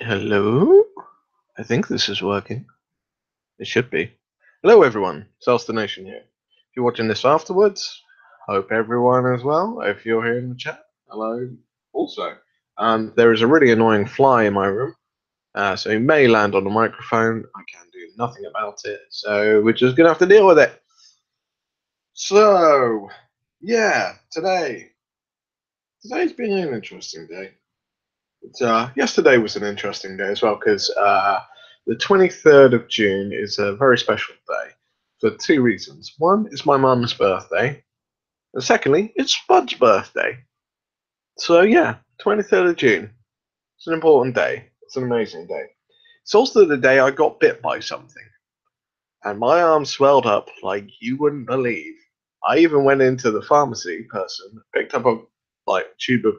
Hello? I think this is working. It should be. Hello, everyone. South the Nation here. If you're watching this afterwards, hope everyone is well. If you're here in the chat, hello also. There is a really annoying fly in my room, so he may land on the microphone. I can do nothing about it, so we're just going to have to deal with it. So, yeah, today's been an interesting day. Yesterday was an interesting day as well because the 23rd of June is a very special day for two reasons. One, it's my mum's birthday, and secondly, it's Spud's birthday. So, yeah, 23rd of June. It's an important day. It's an amazing day. It's also the day I got bit by something, and my arm swelled up like you wouldn't believe. I even went into the pharmacy person, picked up a tube of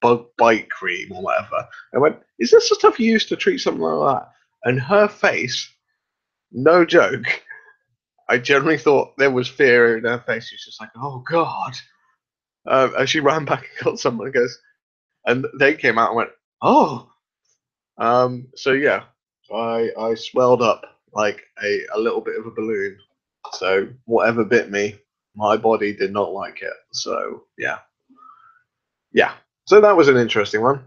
bug bite cream or whatever. I went, is this the stuff you use to treat something like that? And her face, no joke, I generally thought there was fear in her face. She's just like, oh God. And she ran back and got someone and goes, and they came out and went, oh. So yeah, I swelled up like a little bit of a balloon. So whatever bit me, my body did not like it. So yeah. Yeah. So that was an interesting one.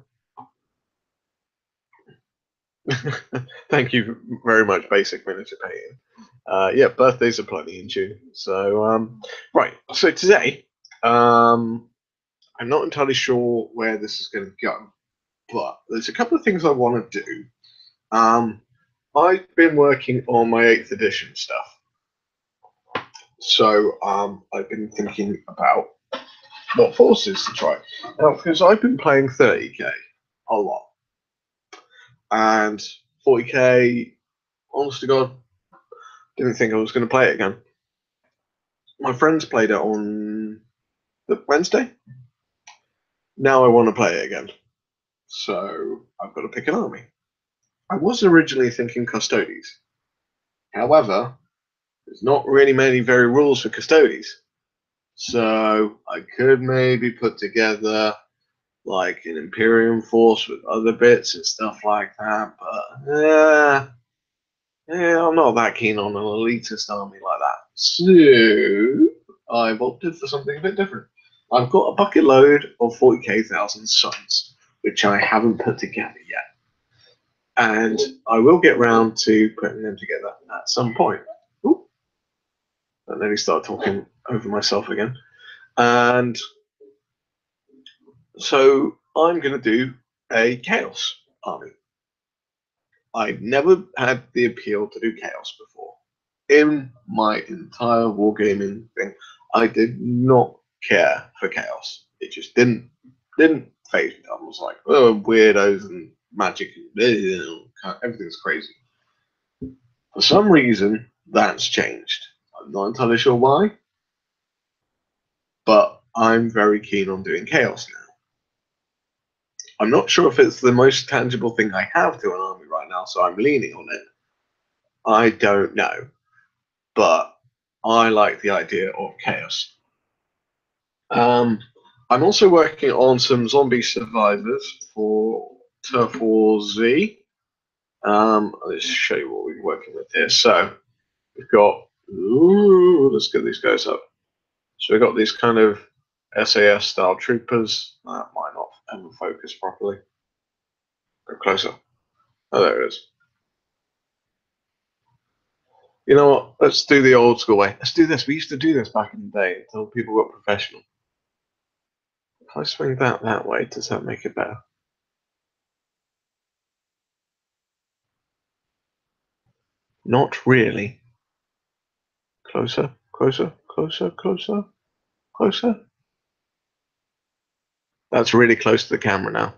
Thank you very much, Basic Miniature Painting. Yeah, birthdays are plenty in June. So, right. So today, I'm not entirely sure where this is going to go, but there's a couple of things I want to do. I've been working on my 8th edition stuff. So, I've been thinking about what forces to try. Now, because I've been playing 30k a lot, and 40k, honest to God, didn't think I was going to play it again. My friends played it on the Wednesday. Now I want to play it again. So I've got to pick an army. I was originally thinking Custodes. However, there's not really many very rules for Custodes. So I could maybe put together like an Imperium force with other bits and stuff like that. But I'm not that keen on an elitist army like that. So I've opted for something a bit different. I've got a bucket load of 40k thousand suns, which I haven't put together yet. And I will get round to putting them together at some point. Ooh, and then he started talking over myself again. And so I'm going to do a Chaos army. I've never had the appeal to do Chaos before. In my entire wargaming thing, I did not care for Chaos. It just didn't phase me. I was like, oh, weirdos and magic and everything's crazy. For some reason, that's changed. I'm not entirely sure why, but I'm very keen on doing Chaos now. I'm not sure if it's the most tangible thing I have to an army right now, so I'm leaning on it. I don't know, but I like the idea of Chaos. I'm also working on some zombie survivors for Turf War Z. Let's show you what we're working with here. So we've got, let's get these guys up. So we've got these kind of SAS style troopers. That might not ever focus properly. Go closer. Oh, there it is. You know what? Let's do the old school way. Let's do this. We used to do this back in the day until people got professional. If I swing that way, does that make it better? Not really. Closer, closer, closer, closer, closer. That's really close to the camera now.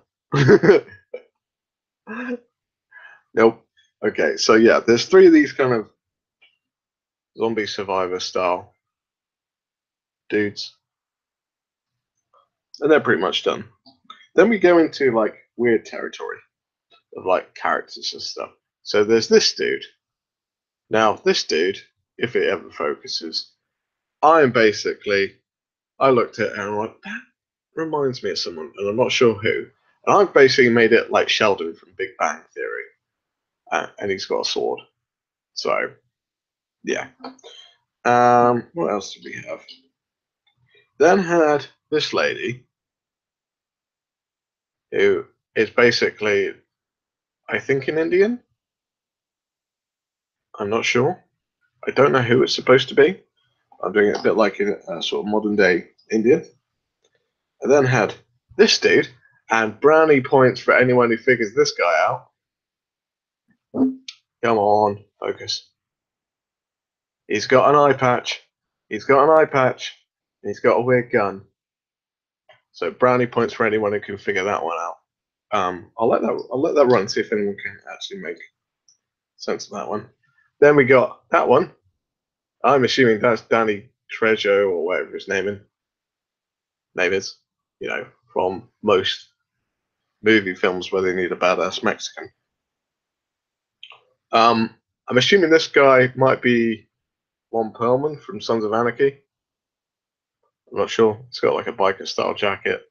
Nope. Okay, so yeah, there's three of these kind of zombie survivor style dudes, and they're pretty much done. Then we go into like weird territory of like characters and stuff. So there's this dude. Now, this dude, if it ever focuses, I looked at it and I'm like, that reminds me of someone, and I'm not sure who. And I've basically made it like Sheldon from Big Bang Theory, and he's got a sword. So yeah. What else did we have? Then had this lady who is basically, I think, an Indian. I'm not sure. I don't know who it's supposed to be. I'm doing it a bit like in a sort of modern day Indian. I then had this dude, and brownie points for anyone who figures this guy out. Come on, focus. He's got an eye patch. He's got an eye patch. And he's got a weird gun. So brownie points for anyone who can figure that one out. I'll let that run. See if anyone can actually make sense of that one. Then we got that one. I'm assuming that's Danny Trejo or whatever his name is. You know, from most movie films where they need a badass Mexican. I'm assuming this guy might be Ron Perlman from Sons of Anarchy. I'm not sure. It's got like a biker style jacket.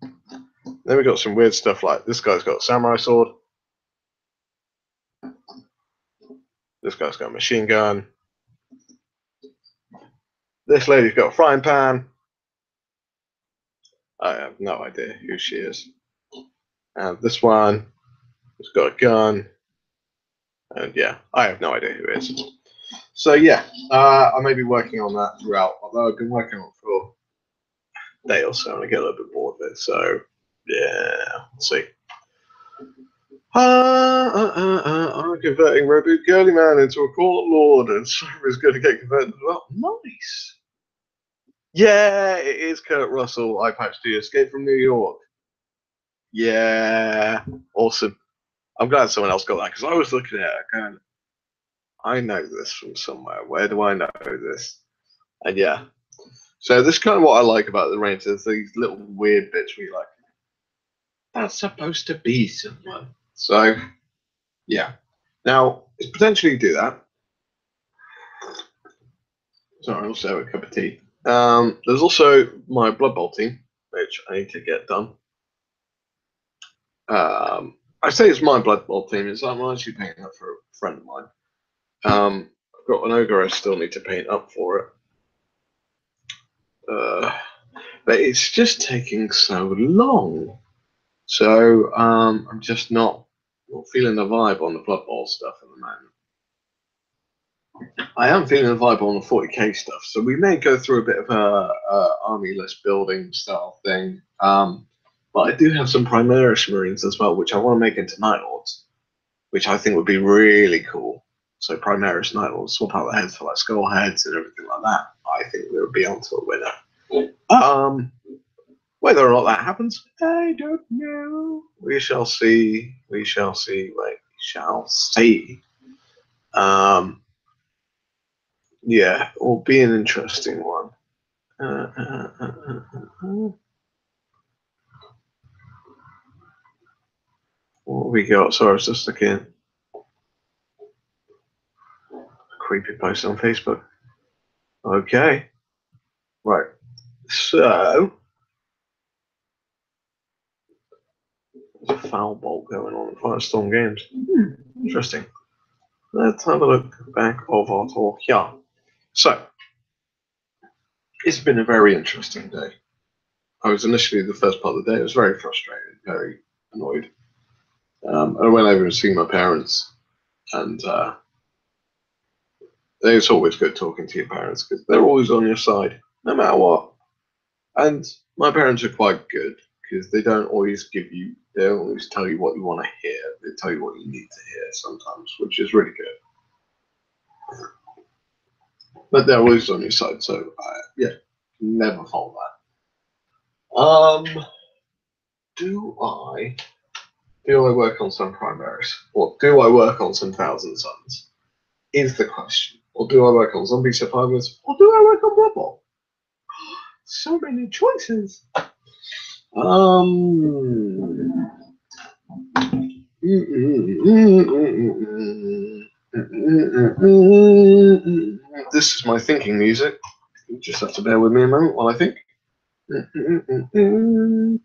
Then we got some weird stuff like this guy's got a samurai sword. This guy's got a machine gun. This lady's got a frying pan. I have no idea who she is. And this one has got a gun. And yeah, I have no idea who it is. So yeah, I may be working on that throughout, although I've been working on it for a day or so and I get a little bit bored of it. So yeah, let's see. I'm converting Reboot Girly Man into a Court Lord, and Cyber is going to get converted as well. Nice. Yeah, it is Kurt Russell. I patched the Escape from New York. Yeah, awesome. I'm glad someone else got that because I was looking at it going, I know this from somewhere. Where do I know this? And yeah, so this is kind of what I like about the range. There's these little weird bits where you're like, that's supposed to be someone. So yeah. Now, it's potentially do that. Sorry, I also have a cup of tea. There's also my Blood Bowl team, which I need to get done. I say it's my Blood Bowl team. It's I'm actually painting up for a friend of mine. I've got an ogre I still need to paint up for it. But it's just taking so long. So I'm just not feeling the vibe on the Blood Bowl stuff at the moment. I am feeling the vibe on the 40k stuff, so we may go through a bit of a army list building style thing. But I do have some Primaris Marines as well, which I want to make into Night Lords, which I think would be really cool. So Primaris Night Lords, swap out the heads for like skull heads and everything like that. I think we would be onto a winner. Whether or not that happens, I don't know. We shall see. We shall see. We shall see. Yeah, it will be an interesting one. What we got? Sorry, I was just looking. Creepy post on Facebook. Okay. Right. So there's a foul bolt going on in Firestorm Games. Interesting. Let's have a look back of our talk here. So it's been a very interesting day. I was initially the first part of the day. I was very frustrated, very annoyed. I went over and seen my parents, and it's always good talking to your parents because they're always on your side, no matter what. And my parents are quite good because they don't always tell you what you want to hear. They tell you what you need to hear sometimes, which is really good. But they're always on your side, so yeah, never fault that. Do I work on some Primaris, or do I work on some Thousand Suns? Is the question. Or do I work on Zombie Survivors, or do I work on Blood Bowl? So many choices. This is my thinking music. You just have to bear with me a moment while I think. So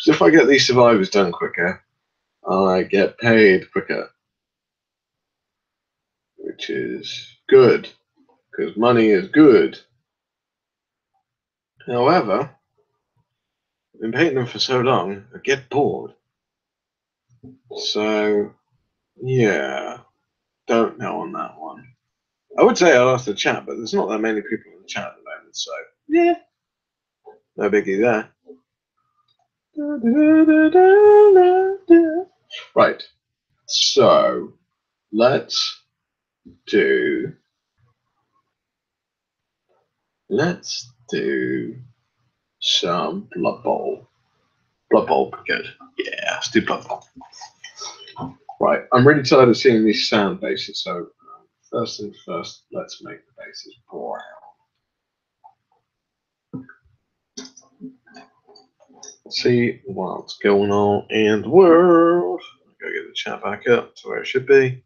if I get these survivors done quicker, I get paid quicker, which is good because money is good. However, I've been painting them for so long, I get bored. So yeah, don't know on that one. I would say I'll ask the chat, but there's not that many people in the chat at the moment, so yeah, no biggie there. Right, so let's do some Blood Bowl. Blood Bowl would be good. Yeah, let's do Blood Bowl. Right, I'm really tired of seeing these sand bases, so first things first, let's make the bases brown. See what's going on in the world. Go get the chat back up to where it should be.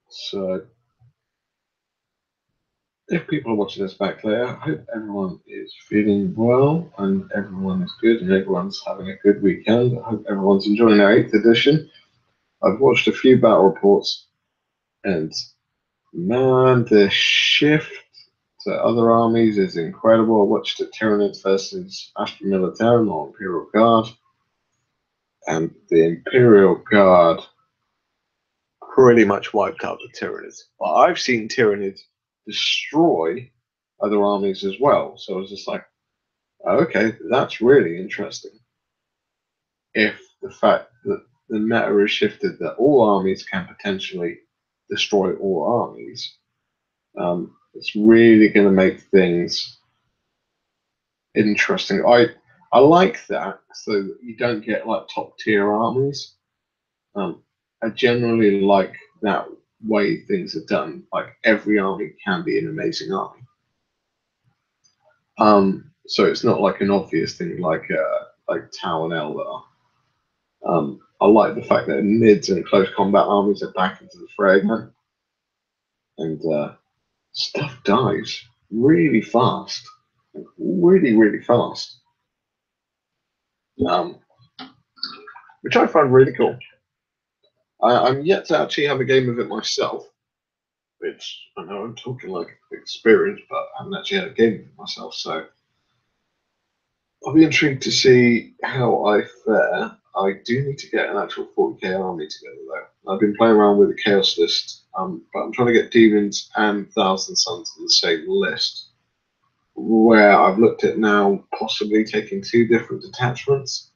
So, if people are watching this back later, I hope everyone is feeling well and everyone is good and everyone's having a good weekend. I hope everyone's enjoying their 8th edition. I've watched a few battle reports and man, the shift to other armies is incredible. I watched the Tyranids versus Astra Militarum or Imperial Guard, and the Imperial Guard pretty much wiped out the Tyranids. But I've seen Tyranids destroy other armies as well. So I was just like, okay, that's really interesting. If the fact that the meta has shifted that all armies can potentially destroy all armies, it's really going to make things interesting. I like that, so that you don't get like top tier armies. I generally like that way things are done. Like every army can be an amazing army. So it's not like an obvious thing like Tau and Eldar. I like the fact that mids and close combat armies are back into the fray again, and stuff dies really fast, really fast. Which I find really cool. I'm yet to actually have a game of it myself, which I know I'm talking like experience, but I haven't actually had a game of it myself, so I'll be intrigued to see how I fare. I do need to get an actual 40k army together though. I've been playing around with the chaos list, but I'm trying to get demons and Thousand Suns on the same list. Where I've looked at now possibly taking 2 different detachments,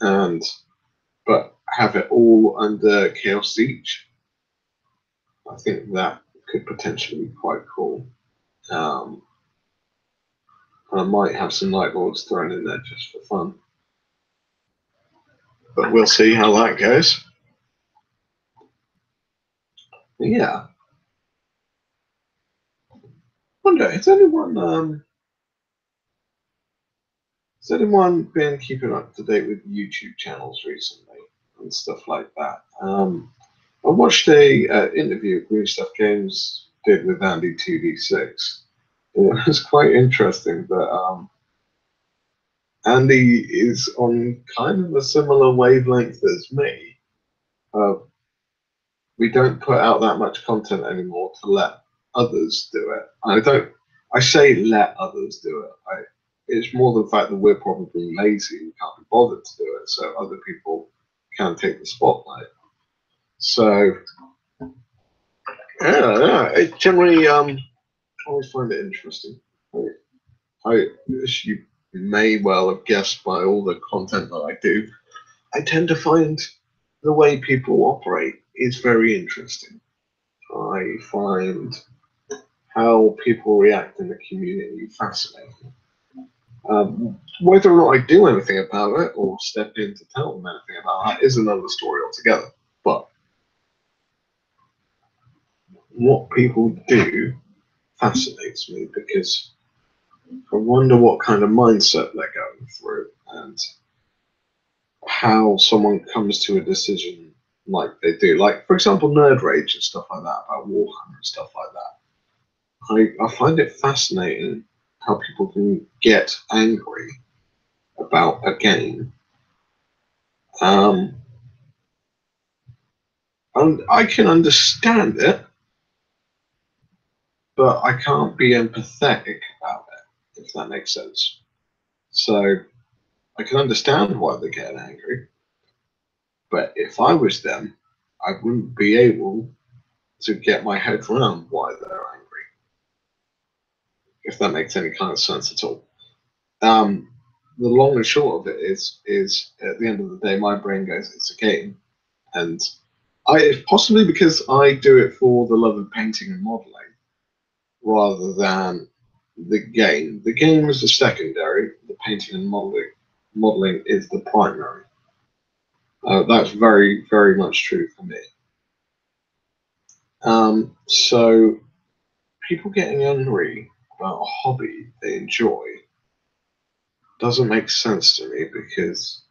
but have it all under Chaos Siege. I think that could potentially be quite cool. I might have some Night Lords thrown in there just for fun. But we'll see how that goes. Yeah. Wonder, has anyone been keeping up to date with YouTube channels recently and stuff like that? I watched a interview Green Stuff Games did with Andy 2D6. It was quite interesting that Andy is on kind of a similar wavelength as me. We don't put out that much content anymore to let others do it. I say let others do it. It's more the fact that we're probably lazy and can't be bothered to do it, so other people can take the spotlight. So, yeah, it generally always find it interesting. As you may well have guessed by all the content that I do, I tend to find the way people operate is very interesting. I find how people react in the community fascinating. Whether or not I do anything about it or step in to tell them anything about it is another story altogether. But what people do fascinates me because I wonder what kind of mindset they're going through and how someone comes to a decision like they do. Like, for example, Nerd Rage and stuff like that, about Warhammer and stuff like that. I find it fascinating how people can get angry about a game. Um, and I can understand it, but I can't be empathetic about it, if that makes sense. So I can understand why they're getting angry, but if I was them, I wouldn't be able to get my head around why they're angry, if that makes any kind of sense at all. Um, the long and short of it is at the end of the day, my brain goes, it's a game, and possibly because I do it for the love of painting and modeling rather than the game. The game is the secondary. The painting and modeling is the primary. That's very, very much true for me. So people getting angry about a hobby they enjoy doesn't make sense to me, because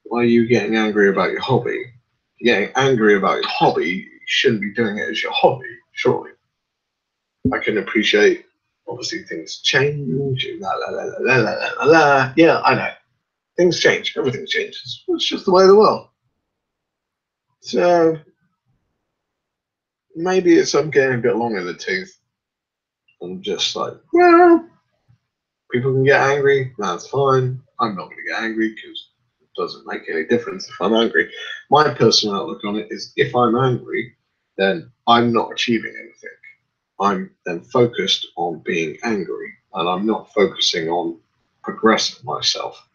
why are you getting angry about your hobby? Getting angry about your hobby, you shouldn't be doing it as your hobby, surely. I can appreciate, obviously, things change. La, la, la, la, la, la, la. Yeah, I know. Things change. Everything changes. It's just the way of the world. So maybe it's I'm getting a bit long in the tooth. I'm just like, well, people can get angry. That's fine. I'm not going to get angry because it doesn't make any difference if I'm angry. My personal outlook on it is, if I'm angry, then I'm not achieving anything. I'm then focused on being angry, and I'm not focusing on progressing myself,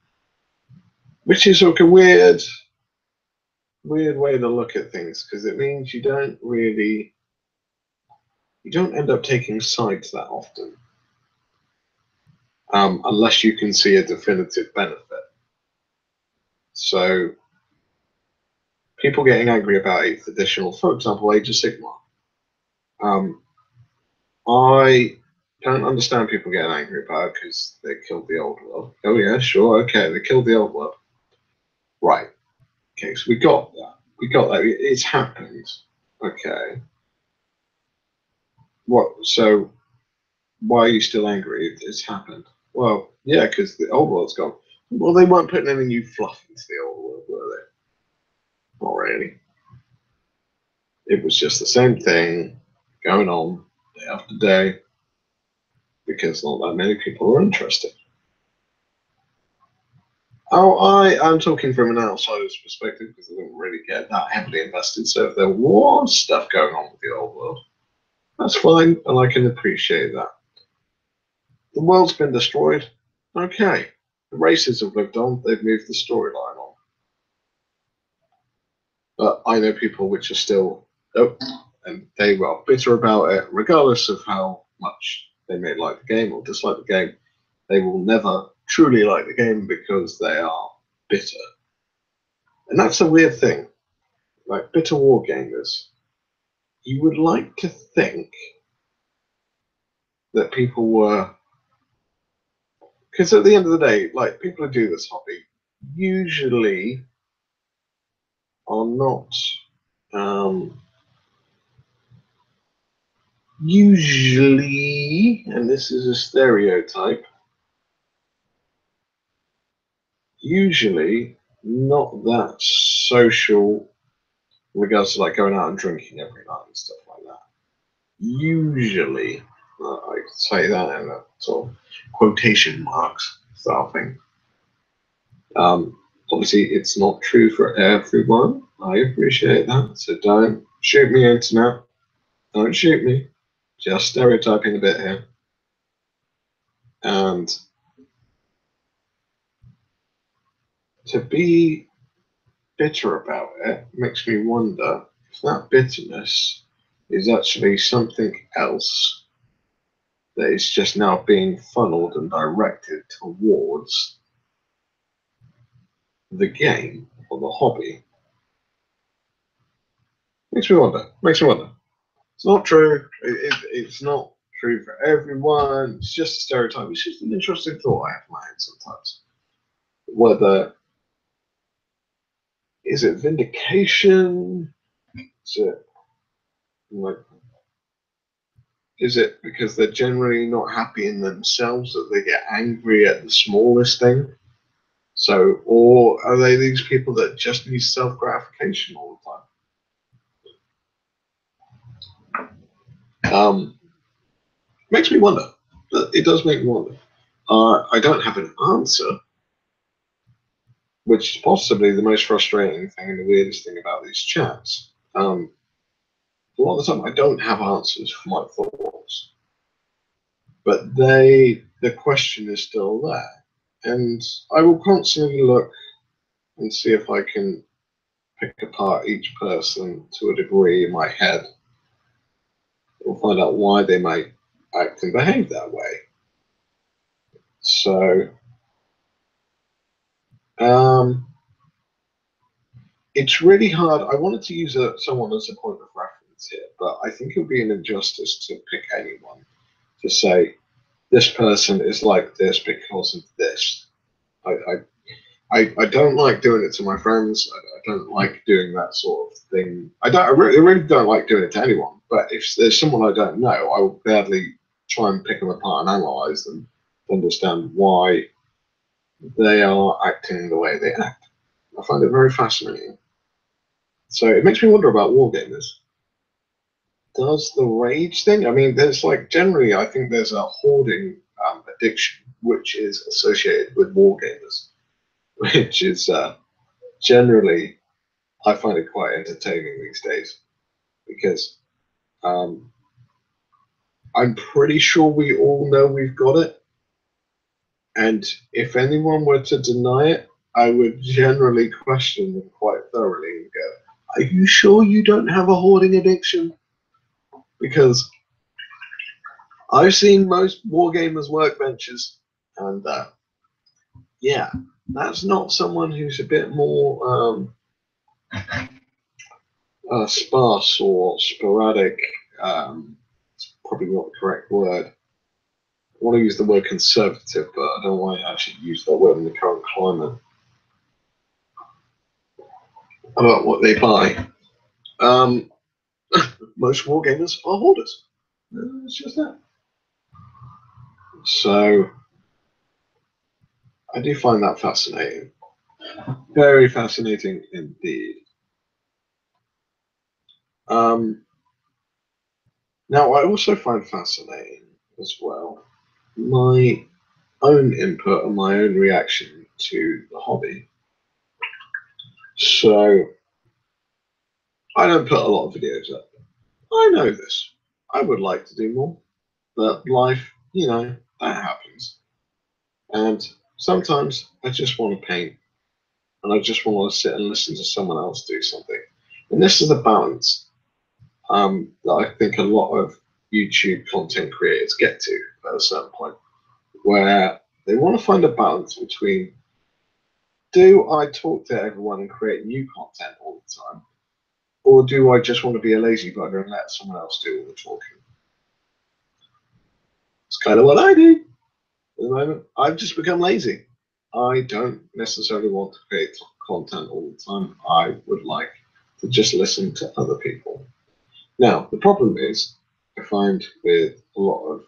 which is like a weird way to look at things, because it means you don't end up taking sides that often, unless you can see a definitive benefit. So people getting angry about 8th edition, or for example, Age of Sigmar. I don't understand people getting angry about it because they killed the old world. Oh yeah, sure, okay, they killed the old world. Right. Okay, so we got that. We got that. It's happened. Okay. What? So why are you still angry? It's happened. Well, yeah, because the old world's gone. Well, they weren't putting any new fluff into the old world, were they? Not really. It was just the same thing going on day after day, because not that many people are interested. Oh, I'm talking from an outsider's perspective, because I didn't really get that heavily invested. So if there was stuff going on with the old world, that's fine, and I can appreciate that. The world's been destroyed. Okay. The races have lived on. They've moved the storyline on. But I know people which are still, oh, and they were bitter about it, regardless of how much they may like the game or dislike the game. They will never truly like the game because they are bitter. And that's a weird thing. Like bitter wargamers, you would like to think that people were, because at the end of the day, like people who do this hobby usually are not, um, usually, and this is a stereotype, usually not that social in regards to like going out and drinking every night and stuff like that. Usually, I say that in a sort of quotation marks style thing. Obviously, it's not true for everyone. I appreciate that. So don't shoot me, internet. Don't shoot me. Just stereotyping a bit here. And to be bitter about it makes me wonder if that bitterness is actually something else that is just now being funneled and directed towards the game or the hobby. Makes me wonder. Makes me wonder. It's not true. It's not true for everyone. It's just a stereotype. It's just an interesting thought I have in my head sometimes. Whether Is it vindication? Is it like? Is it because they're generally not happy in themselves that they get angry at the smallest thing? So, or are they these people that just need self gratification all the time? Makes me wonder. It does make me wonder. I don't have an answer, which is possibly the most frustrating thing and the weirdest thing about these chats. A lot of the time, I don't have answers for my thoughts, but the question is still there, and I will constantly look and see if I can pick apart each person to a degree in my head, or find out why they might act and behave that way. So, um, it's really hard. I wanted to use someone as a point of reference here, but I think it would be an injustice to pick anyone to say this person is like this because of this. I, I don't like doing it to my friends. I don't like doing that sort of thing. I really don't like doing it to anyone. But if there's someone I don't know, I will gladly try and pick them apart and analyze them to understand why they are acting the way they act. I find it very fascinating. So it makes me wonder about wargamers. Does the rage thing? I mean, there's like generally, I think there's a hoarding addiction which is associated with wargamers, which is generally I find it quite entertaining these days because um, I'm pretty sure we all know we've got it, and if anyone were to deny it, I would generally question them quite thoroughly and go, "Are you sure you don't have a hoarding addiction?" Because I've seen most wargamers' workbenches, and yeah, that's not someone who's a bit more sparse or sporadic. It's probably not the correct word. I want to use the word conservative, but I don't want to actually use that word in the current climate. About what they buy. Um, most wargamers are hoarders. It's just that. So I do find that fascinating. Very fascinating indeed. Um, Now, I also find fascinating as well my own input and my own reaction to the hobby. So I don't put a lot of videos up. I know this. I would like to do more, but life, that happens. And sometimes I just want to paint and I just want to sit and listen to someone else do something. And this is the balance that I think a lot of YouTube content creators get to at a certain point, where they want to find a balance between do I talk to everyone and create new content all the time, or do I just want to be a lazy bugger and let someone else do all the talking? It's kind of what I do at the moment. I've just become lazy. I don't necessarily want to create content all the time. I would like to just listen to other people. Now, the problem is, I find with a lot of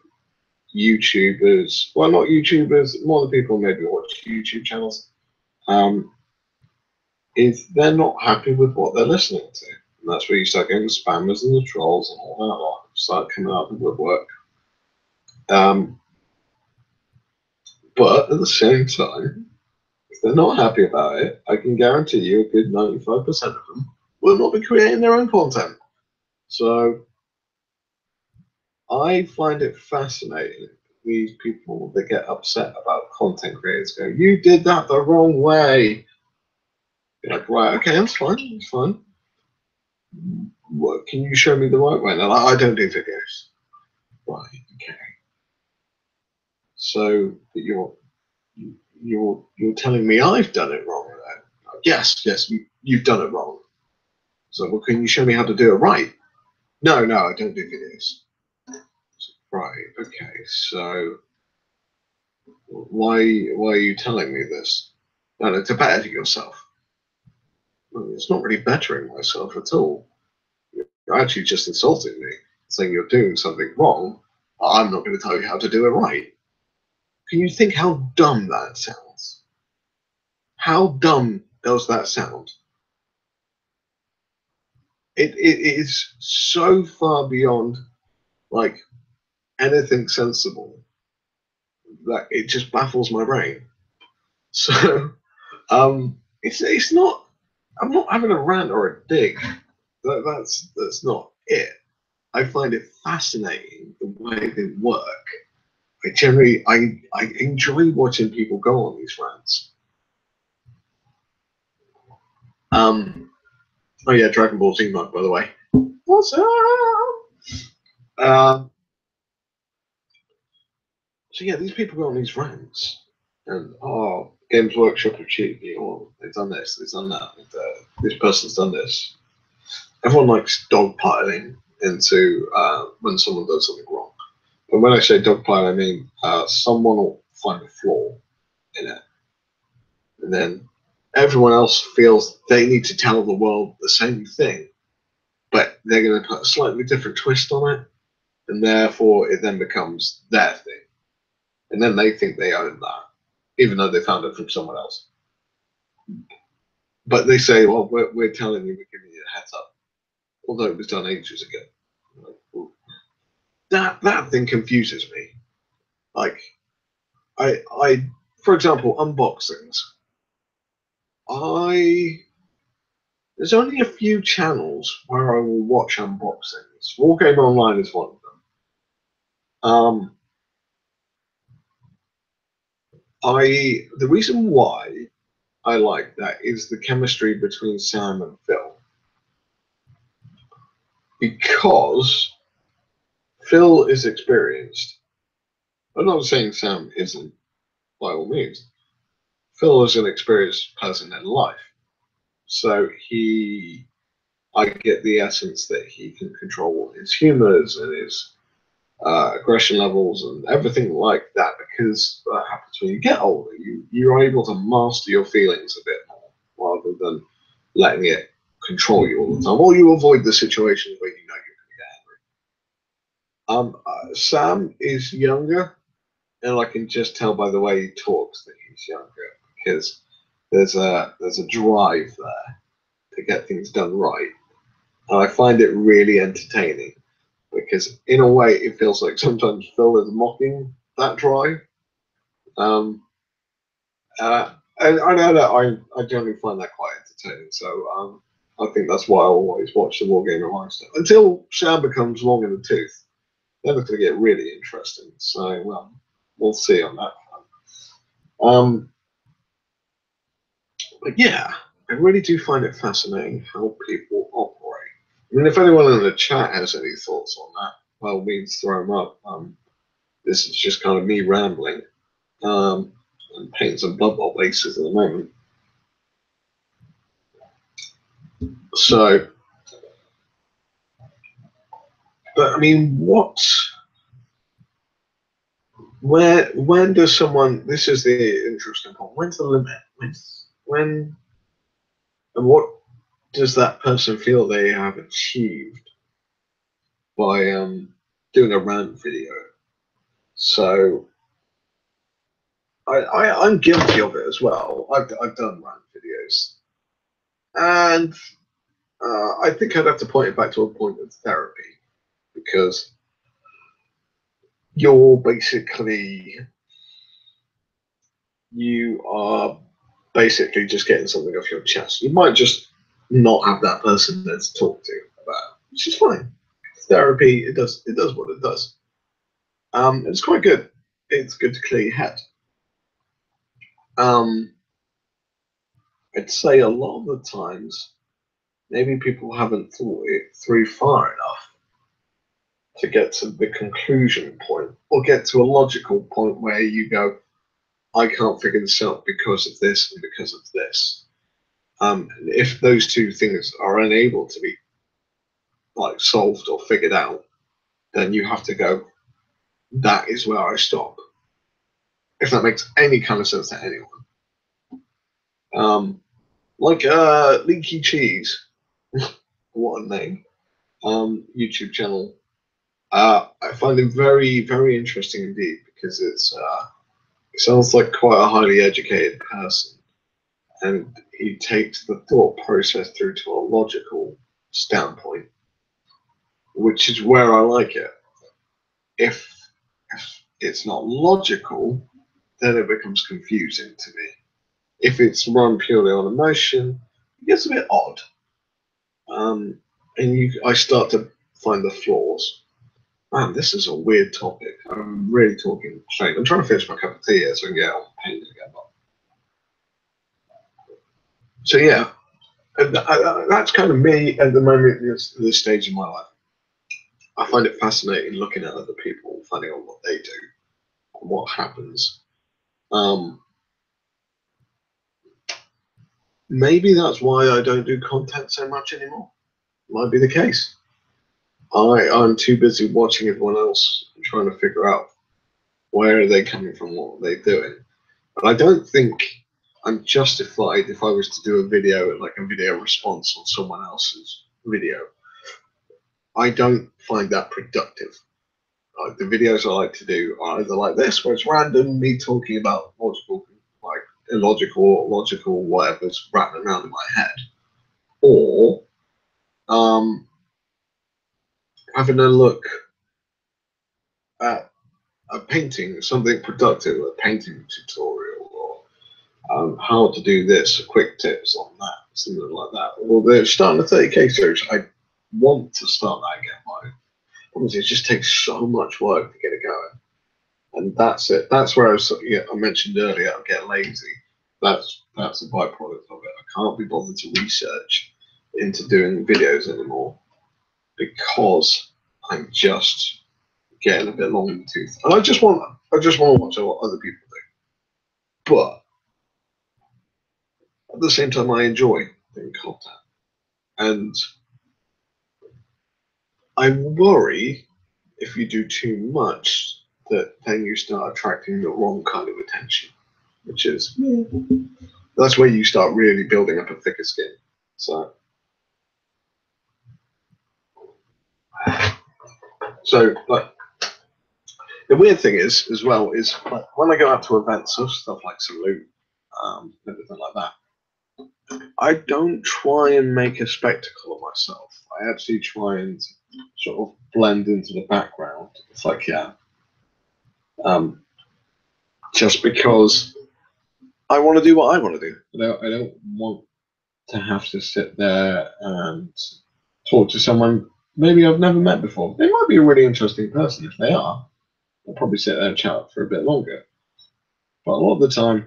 YouTubers, well, not YouTubers, more the people maybe watch YouTube channels, um, is they're not happy with what they're listening to. And that's where you start getting the spammers and the trolls and all that lot start coming out of the woodwork. Um, but at the same time, if they're not happy about it, I can guarantee you a good 95% of them will not be creating their own content. So I find it fascinating, these people that get upset about content creators going, you did that the wrong way. You're like, right, okay, that's fine, it's fine. What, can you show me the right way? And they're like, I don't do videos. Right, okay. So you're telling me I've done it wrong then? Yes, you've done it wrong. So, well, can you show me how to do it right? No, I don't do videos. Right, okay. So why are you telling me this? No, to better yourself. It's not really bettering myself at all. You're actually just insulting me, saying you're doing something wrong. I'm not going to tell you how to do it right. Can you think how dumb that sounds? How dumb does that sound? It is so far beyond like anything sensible that it just baffles my brain. So it's not. I'm not having a rant or a dig. That's not it. I find it fascinating the way they work. I enjoy watching people go on these rants. Oh yeah, Dragon Ball Z mug, by the way. What's up? Um, so yeah, these people go on these rants, and Games Workshop have cheated me, or they've done this, they've done that, and, this person's done this. Everyone likes dogpiling into when someone does something wrong. But when I say dogpile, I mean someone will find a flaw in it, and then everyone else feels they need to tell the world the same thing, but they're going to put a slightly different twist on it, and therefore it then becomes their thing. And then they think they own that, even though they found it from someone else. But they say, well, we're telling you, we're giving you a heads up, although it was done ages ago. That thing confuses me. Like, for example, unboxings. There's only a few channels where I will watch unboxings. Wargame Online is one of them. The reason why I like that is the chemistry between Sam and Phil, because Phil is experienced. I'm not saying Sam isn't, by all means. Phil is an experienced person in life, so I get the essence that he can control his humors and his aggression levels and everything like that, because that happens when you get older. You're able to master your feelings a bit more rather than letting it control you all the time, or you avoid the situations where you know you're going to get angry. Sam is younger, and I can just tell by the way he talks that he's younger, because there's a drive there to get things done right, and I find it really entertaining, because in a way it feels like sometimes Phil is mocking that drive. Um, and I know that I generally find that quite entertaining. So I think that's why I always watch the Wargamer Online stuff until Sam becomes long in the tooth. Then it's going to get really interesting. So we'll see on that front. But yeah, I really do find it fascinating how people operate. I mean, if anyone in the chat has any thoughts on that, by all means throw them up. This is just kind of me rambling and painting some Blood Bowl bases at the moment. So, but I mean, when does someone, this is the interesting point, when's the limit? When, and what does that person feel they have achieved by doing a rant video? So, I'm guilty of it as well. I've done rant videos, and I think I'd have to point it back to a point of therapy, because you're basically you are basically just getting something off your chest. You might just not have that person there to talk to about, which is fine. Therapy, it does what it does. It's quite good. It's good to clear your head. I'd say a lot of the times, maybe people haven't thought it through far enough to get to the conclusion point, or get to a logical point where you go, I can't figure this out because of this and because of this. If those two things are unable to be like solved or figured out, then you have to go, that is where I stop. If that makes any kind of sense to anyone. like Leaky Cheese, what a name, YouTube channel. I find him very, very interesting indeed because it sounds like quite a highly educated person, and he takes the thought process through to a logical standpoint, which is where I like it. If it's not logical, then it becomes confusing to me. If it's run purely on emotion, it gets a bit odd. And I start to find the flaws. Man, this is a weird topic. I'm really talking straight. I'm trying to finish my cup of tea here so I can get on paint again. So yeah, that's kind of me at the moment. This stage in my life. I find it fascinating looking at other people, finding out what they do, what happens. Maybe that's why I don't do content so much anymore. Might be the case. I'm too busy watching everyone else and trying to figure out where are they coming from, what are they doing. But I don't think I'm justified if I was to do a video, like a video response on someone else's video. I don't find that productive. The videos I like to do are either like this, where it's random, me talking about logical, like illogical, logical, whatever's rattling around in my head, or having a look at a painting, something productive, a painting tutorial, or how to do this, quick tips on that, something like that. Or they're starting a 30K series. I want to start that again, but obviously it just takes so much work to get it going. And that's it. That's where I mentioned earlier, I get lazy. That's a byproduct of it. I can't be bothered to research into doing videos anymore because I'm just getting a bit long in the tooth. And I just want to watch what other people do. But at the same time, I enjoy doing content. And I worry if you do too much that then you start attracting the wrong kind of attention, which is that's where you start really building up a thicker skin. So but the weird thing is as well is like, when I go out to events or stuff like Salute, everything like that, I don't try and make a spectacle of myself. I actually try and sort of blend into the background if I can. Just because I want to do what I want to do. I don't want to have to sit there and talk to someone maybe I've never met before. They might be a really interesting person. If they are, I'll probably sit there and chat for a bit longer. But a lot of the time,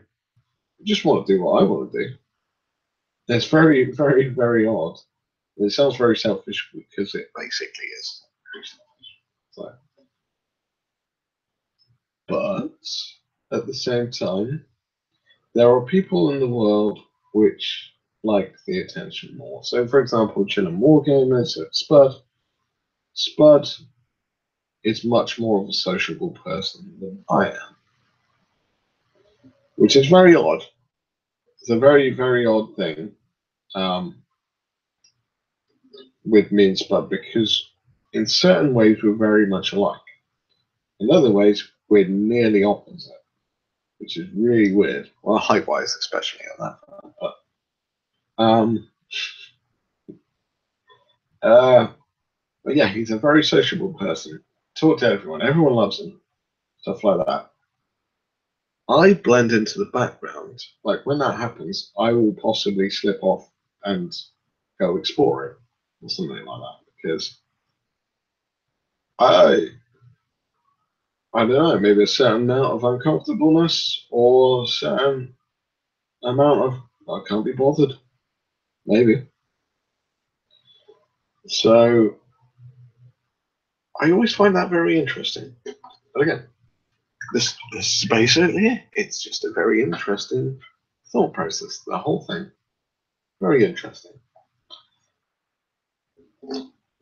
I just want to do what I want to do. It's very, very, very odd. It sounds very selfish because it basically is. So, but at the same time, there are people in the world which like the attention more. So, for example, chilling wargamers at Spud is much more of a sociable person than I am, which is very odd. It's a very, very odd thing with me and Spud because in certain ways we're very much alike. In other ways, we're nearly opposite, which is really weird. Well, height-wise, especially on that front. But yeah, he's a very sociable person. Talk to everyone. Everyone loves him. Stuff like that. I blend into the background. Like when that happens, I will possibly slip off and go exploring or something like that because I don't know, maybe a certain amount of uncomfortableness or a certain amount of I can't be bothered. Maybe. So I always find that very interesting. But again, this is basically it's just a very interesting thought process. The whole thing. Very interesting.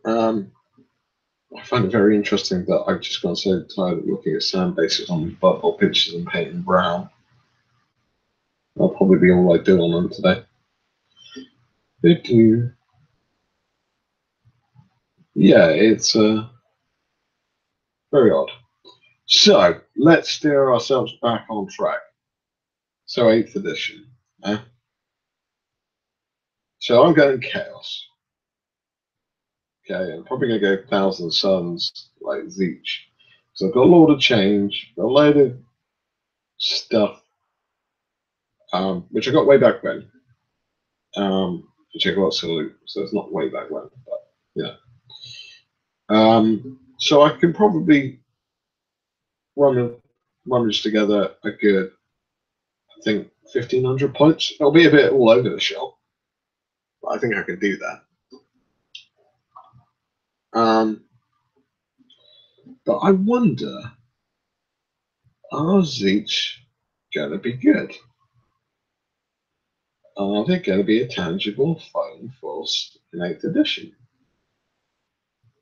I find it very interesting that I've just gone so tired of looking at sand bases on butthole pictures and painting brown. That'll probably be all I do on them today. Yeah, it's very odd. So let's steer ourselves back on track. So 8th edition. So I'm going chaos. Okay, I'm probably going to go Thousand Suns like Zeech. So I've got a lot of change, got a load of stuff, which I got way back when. Which I got Salute, so it's not way back when, but yeah. So I can probably rummage together a good, I think, 1,500 points. It'll be a bit all over the shop, but I think I can do that. But I wonder, are Zeech going to be good? Are they going to be a tangible foe force in 8th edition?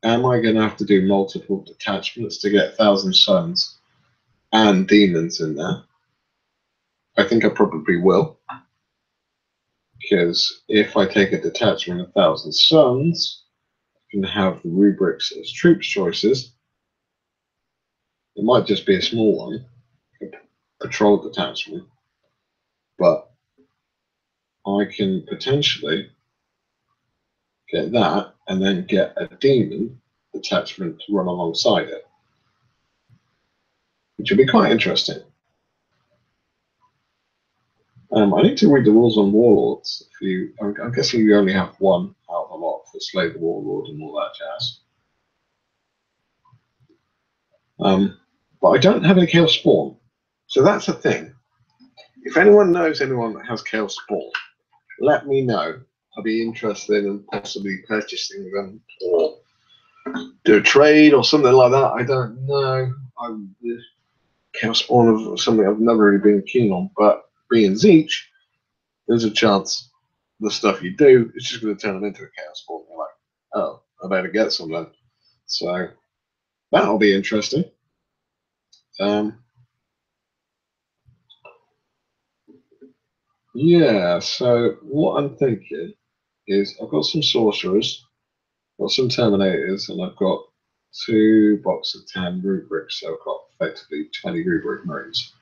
Am I going to have to do multiple detachments to get Thousand Suns and Demons in there? I think I probably will. Because if I take a detachment of Thousand Suns, I can have the rubrics as troops choices. It might just be a small one, a patrol detachment, but I can potentially get that and then get a demon detachment to run alongside it, which would be quite interesting. I need to read the rules on warlords. I'm guessing you only have one out of a lot for Slay the Warlord and all that jazz. But I don't have any Chaos Spawn, so that's the thing. If anyone knows anyone that has Chaos Spawn, let me know. I'll be interested in possibly purchasing them or do a trade or something like that. I don't know. Chaos Spawn is something I've never really been keen on, but being Zeech, there's a chance the stuff you do is just going to turn them into a Chaos Spawn. You're like, oh, I better get some then. So that'll be interesting. Yeah, so what I'm thinking is I've got some sorcerers, got some terminators, and I've got 2 boxes of 10 rubrics, so I've got effectively 20 rubric marines.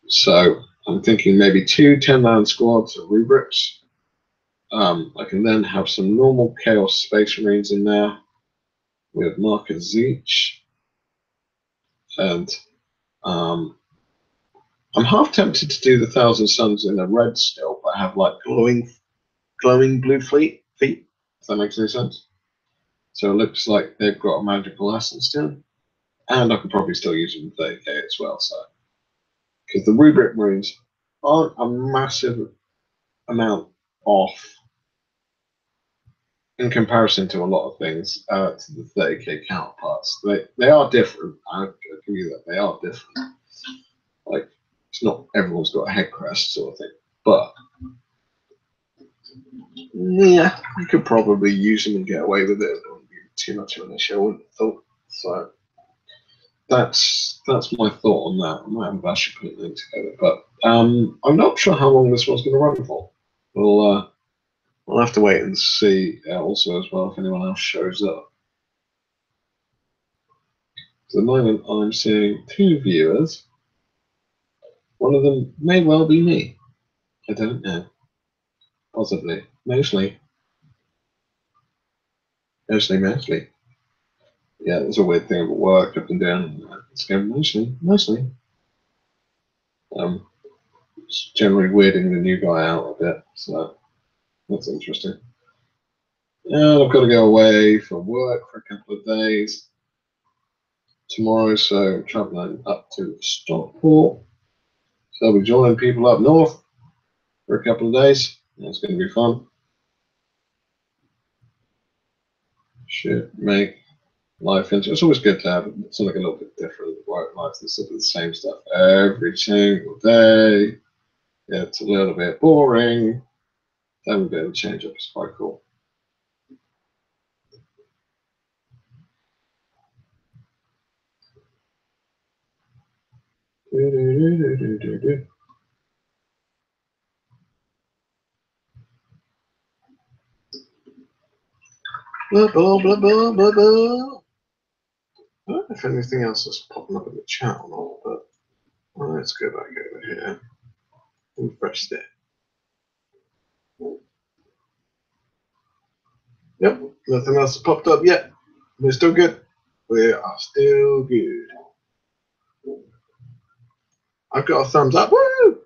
So I'm thinking maybe 2 10-man squads of rubrics. I can then have some normal Chaos Space Marines in there with Marcus Zeech. And I'm half tempted to do the Thousand Suns in the red still, but have like glowing blue feet, if that makes any sense. So it looks like they've got a magical essence to them. And I could probably still use them in 30k as well. So, because the rubric marines aren't a massive amount off in comparison to a lot of things to the 30k counterparts. They are different. I give you that. They are different. Like, it's not everyone's got a head crest sort of thing. But yeah, you could probably use them and get away with it. It wouldn't be too much of an issue, I wouldn't have thought. So that's my thought on that. I might have actually put it together, but I'm not sure how long this one's going to run for. We'll have to wait and see. Also, as well, if anyone else shows up. At the moment, I'm seeing 2 viewers. One of them may well be me. I don't know. Possibly. Mostly. Yeah, it's a weird thing about work I've been doing. It's going mostly. It's generally weirding the new guy out a bit, so that's interesting. And I've got to go away for work for a couple of days tomorrow, so I'm traveling up to Stockport. So I'll be joining people up north for a couple of days. That's going to be fun. Should make life interesting. It's always good to have something a little bit different. Work life instead of the same stuff every single day. Yeah, it's a little bit boring. Having a bit of a change up is quite cool. Blah, blah, blah, blah, blah, blah. I don't know if anything else is popping up in the chat or not, but well, let's go back over here. Refresh it. Yep, nothing else has popped up yet. We're still good. We are still good. I've got a thumbs up. Woo!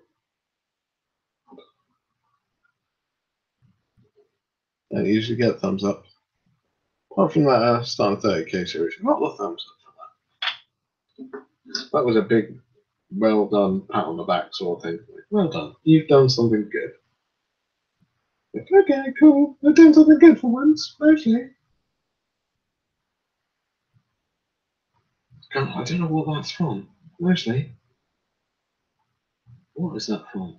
I usually get thumbs up. Apart from that Star 30k series, I got the thumbs up for that. That was a big, well done, pat on the back sort of thing. Well done. You've done something good. Okay, cool. I've done something good for once, mostly. God, I don't know what that's from. Mostly. What is that from?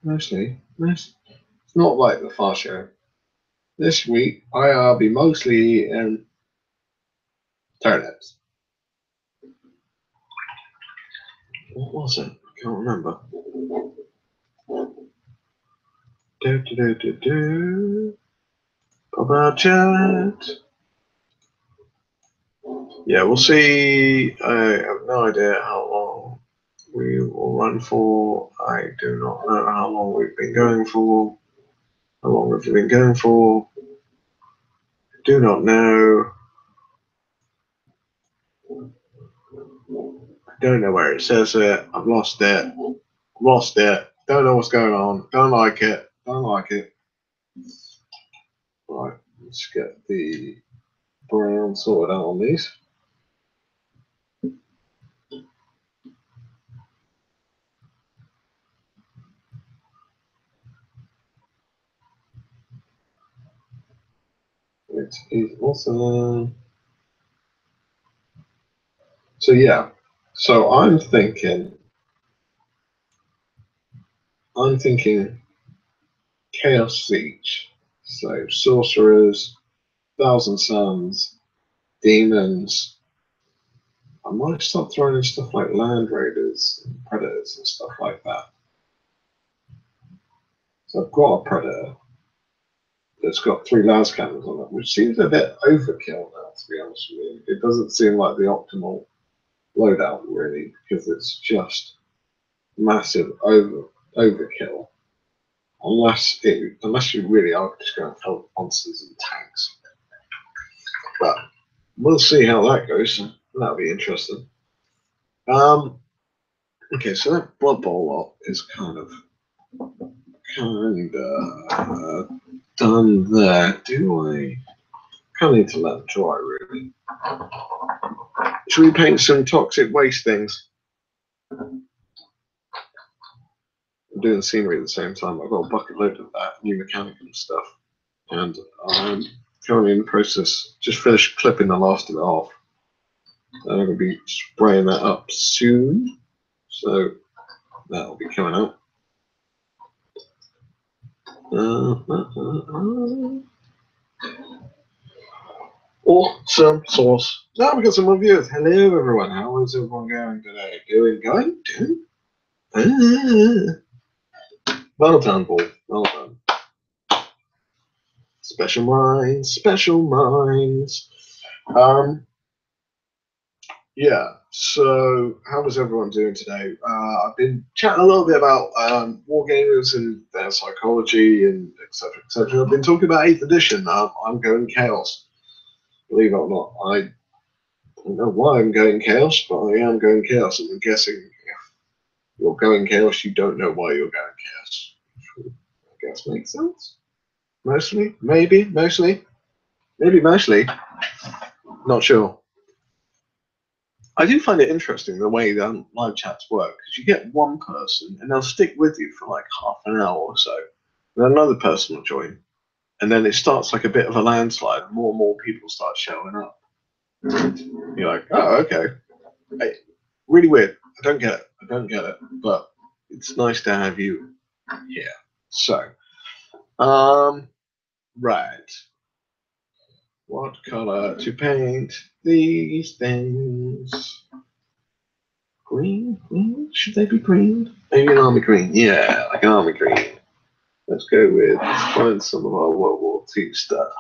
Mostly. It's not like the Far Show. This week, I'll be mostly in turnips. What was it? I can't remember. Pop our chat. Yeah, we'll see. I have no idea how long we will run for. I do not know how long we've been going for. How long have we been going for? Do not know. I don't know where it says it. I've lost it. Lost it. Don't know what's going on. Don't like it. Don't like it. Right, let's get the brown sorted out on these. It is awesome. So yeah, so I'm thinking Chaos Siege. So sorcerers, Thousand Suns, demons. I might start throwing in stuff like land raiders and predators and stuff like that. So I've got a predator that's got 3 las cannons on it, which seems a bit overkill now, to be honest with you. It doesn't seem like the optimal loadout really, because it's just massive overkill. Unless you really are just going to help monsters and tanks. But we'll see how that goes. That'll be interesting. Okay, so that Blood Bowl lot is kind of done there. Do I kind of need to let them dry, really? Should we paint some toxic waste things? I'm doing scenery at the same time. I've got a bucket load of that, new mechanical stuff. And I'm currently in the process, just finished clipping the last of it off. And I'm going to be spraying that up soon. So that'll be coming out. Awesome sauce. Now we've got some reviews. Hello everyone, how is everyone going today? Going? Well done, Paul. Well done. Special minds, special minds. Yeah, so how was everyone doing today? I've been chatting a little bit about wargamers and their psychology and etc. etc. I've been talking about 8th edition. I'm going chaos. Believe it or not, I don't know why I'm going chaos, but I am going chaos. And I'm guessing if you're going chaos, you don't know why you're going chaos. I guess makes sense. Mostly, maybe, mostly. Not sure. I do find it interesting the way live chats work, because you get one person and they'll stick with you for like half an hour or so. Then another person will join. And then it starts like a bit of a landslide, and more people start showing up. You're like, oh, okay. Hey, really weird. I don't get it. But it's nice to have you here. So, right. What color to paint these things? Green? Should they be green? Maybe an army green. Yeah, like an army green. Let's go with find some of our World War II stuff.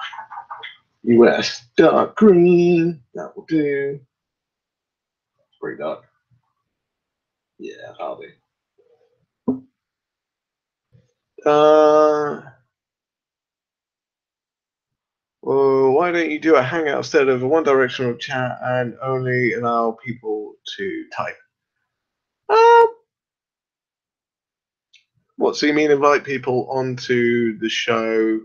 US dark green. That will do. It's pretty dark. Yeah, hardly. Well, why don't you do a hangout instead of a one-directional chat and only allow people to type? Um, what? So you mean invite people onto the show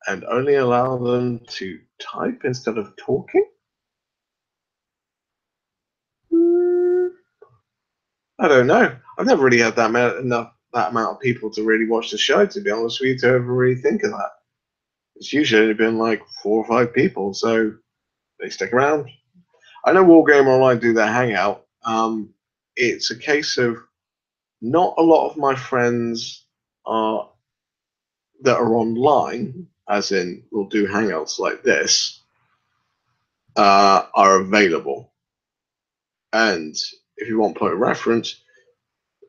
and only allow them to type instead of talking? I don't know. I've never really had that amount of people to really watch the show. To be honest with you, to ever really think of that. It's usually been like 4 or 5 people, so they stick around. I know Wargamer Online do their hangout. It's a case of not a lot of my friends are that are online, as in will do hangouts like this, are available. And if you want point of reference,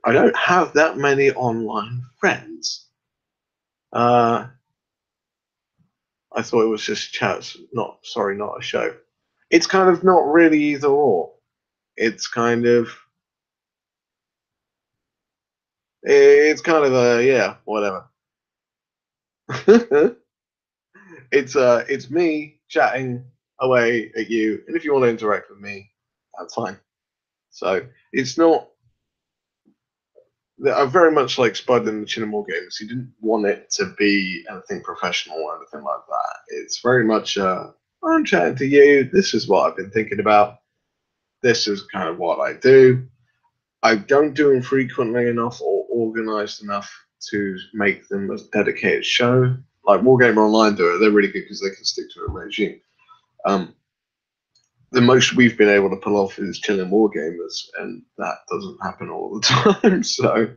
I don't have that many online friends. I thought it was just chats, not a show. It's kind of not really either or. It's kind of a yeah, whatever. It's me chatting away at you, and if you want to interact with me, that's fine. So it's not. I very much like Spud in the Chinamore games. He didn't want it to be anything professional or anything like that. It's very much I'm chatting to you. This is what I've been thinking about. This is kind of what I do. I don't do them frequently enough or organized enough to make them a dedicated show. Like Wargamer Online do it. They're really good because they can stick to a regime. The most we've been able to pull off is chilling wargamers, and that doesn't happen all the time. So,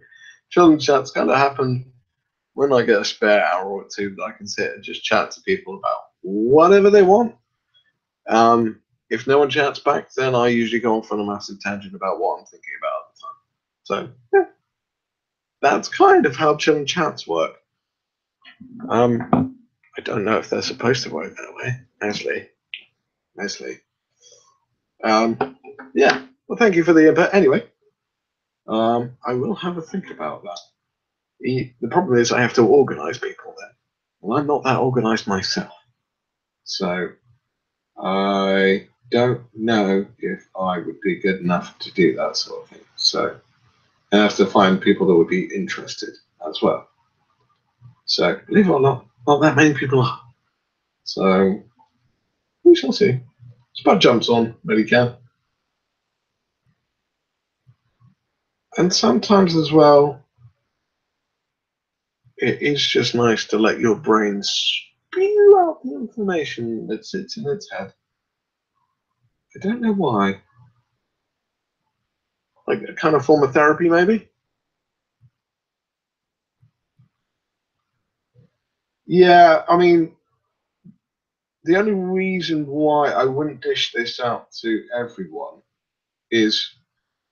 chilling chats kind of happen when I get a spare hour or two that I can sit and just chat to people about whatever they want. If no one chats back, then I usually go off on a massive tangent about what I'm thinking about at the time. So, yeah, that's kind of how chilling chats work. I don't know if they're supposed to work that way. Nicely. Yeah. Well, thank you for the input. Anyway, I will have a think about that. The problem is I have to organise people then. Well, I'm not that organised myself, so I don't know if I would be good enough to do that sort of thing. So I have to find people that would be interested as well. So believe it or not that many people are. So we shall see. Spud jumps on when he can. And sometimes as well, it is just nice to let your brain spew out the information that sits in its head. I don't know why. Like a kind of form of therapy, maybe? Yeah, I mean, the only reason why I wouldn't dish this out to everyone is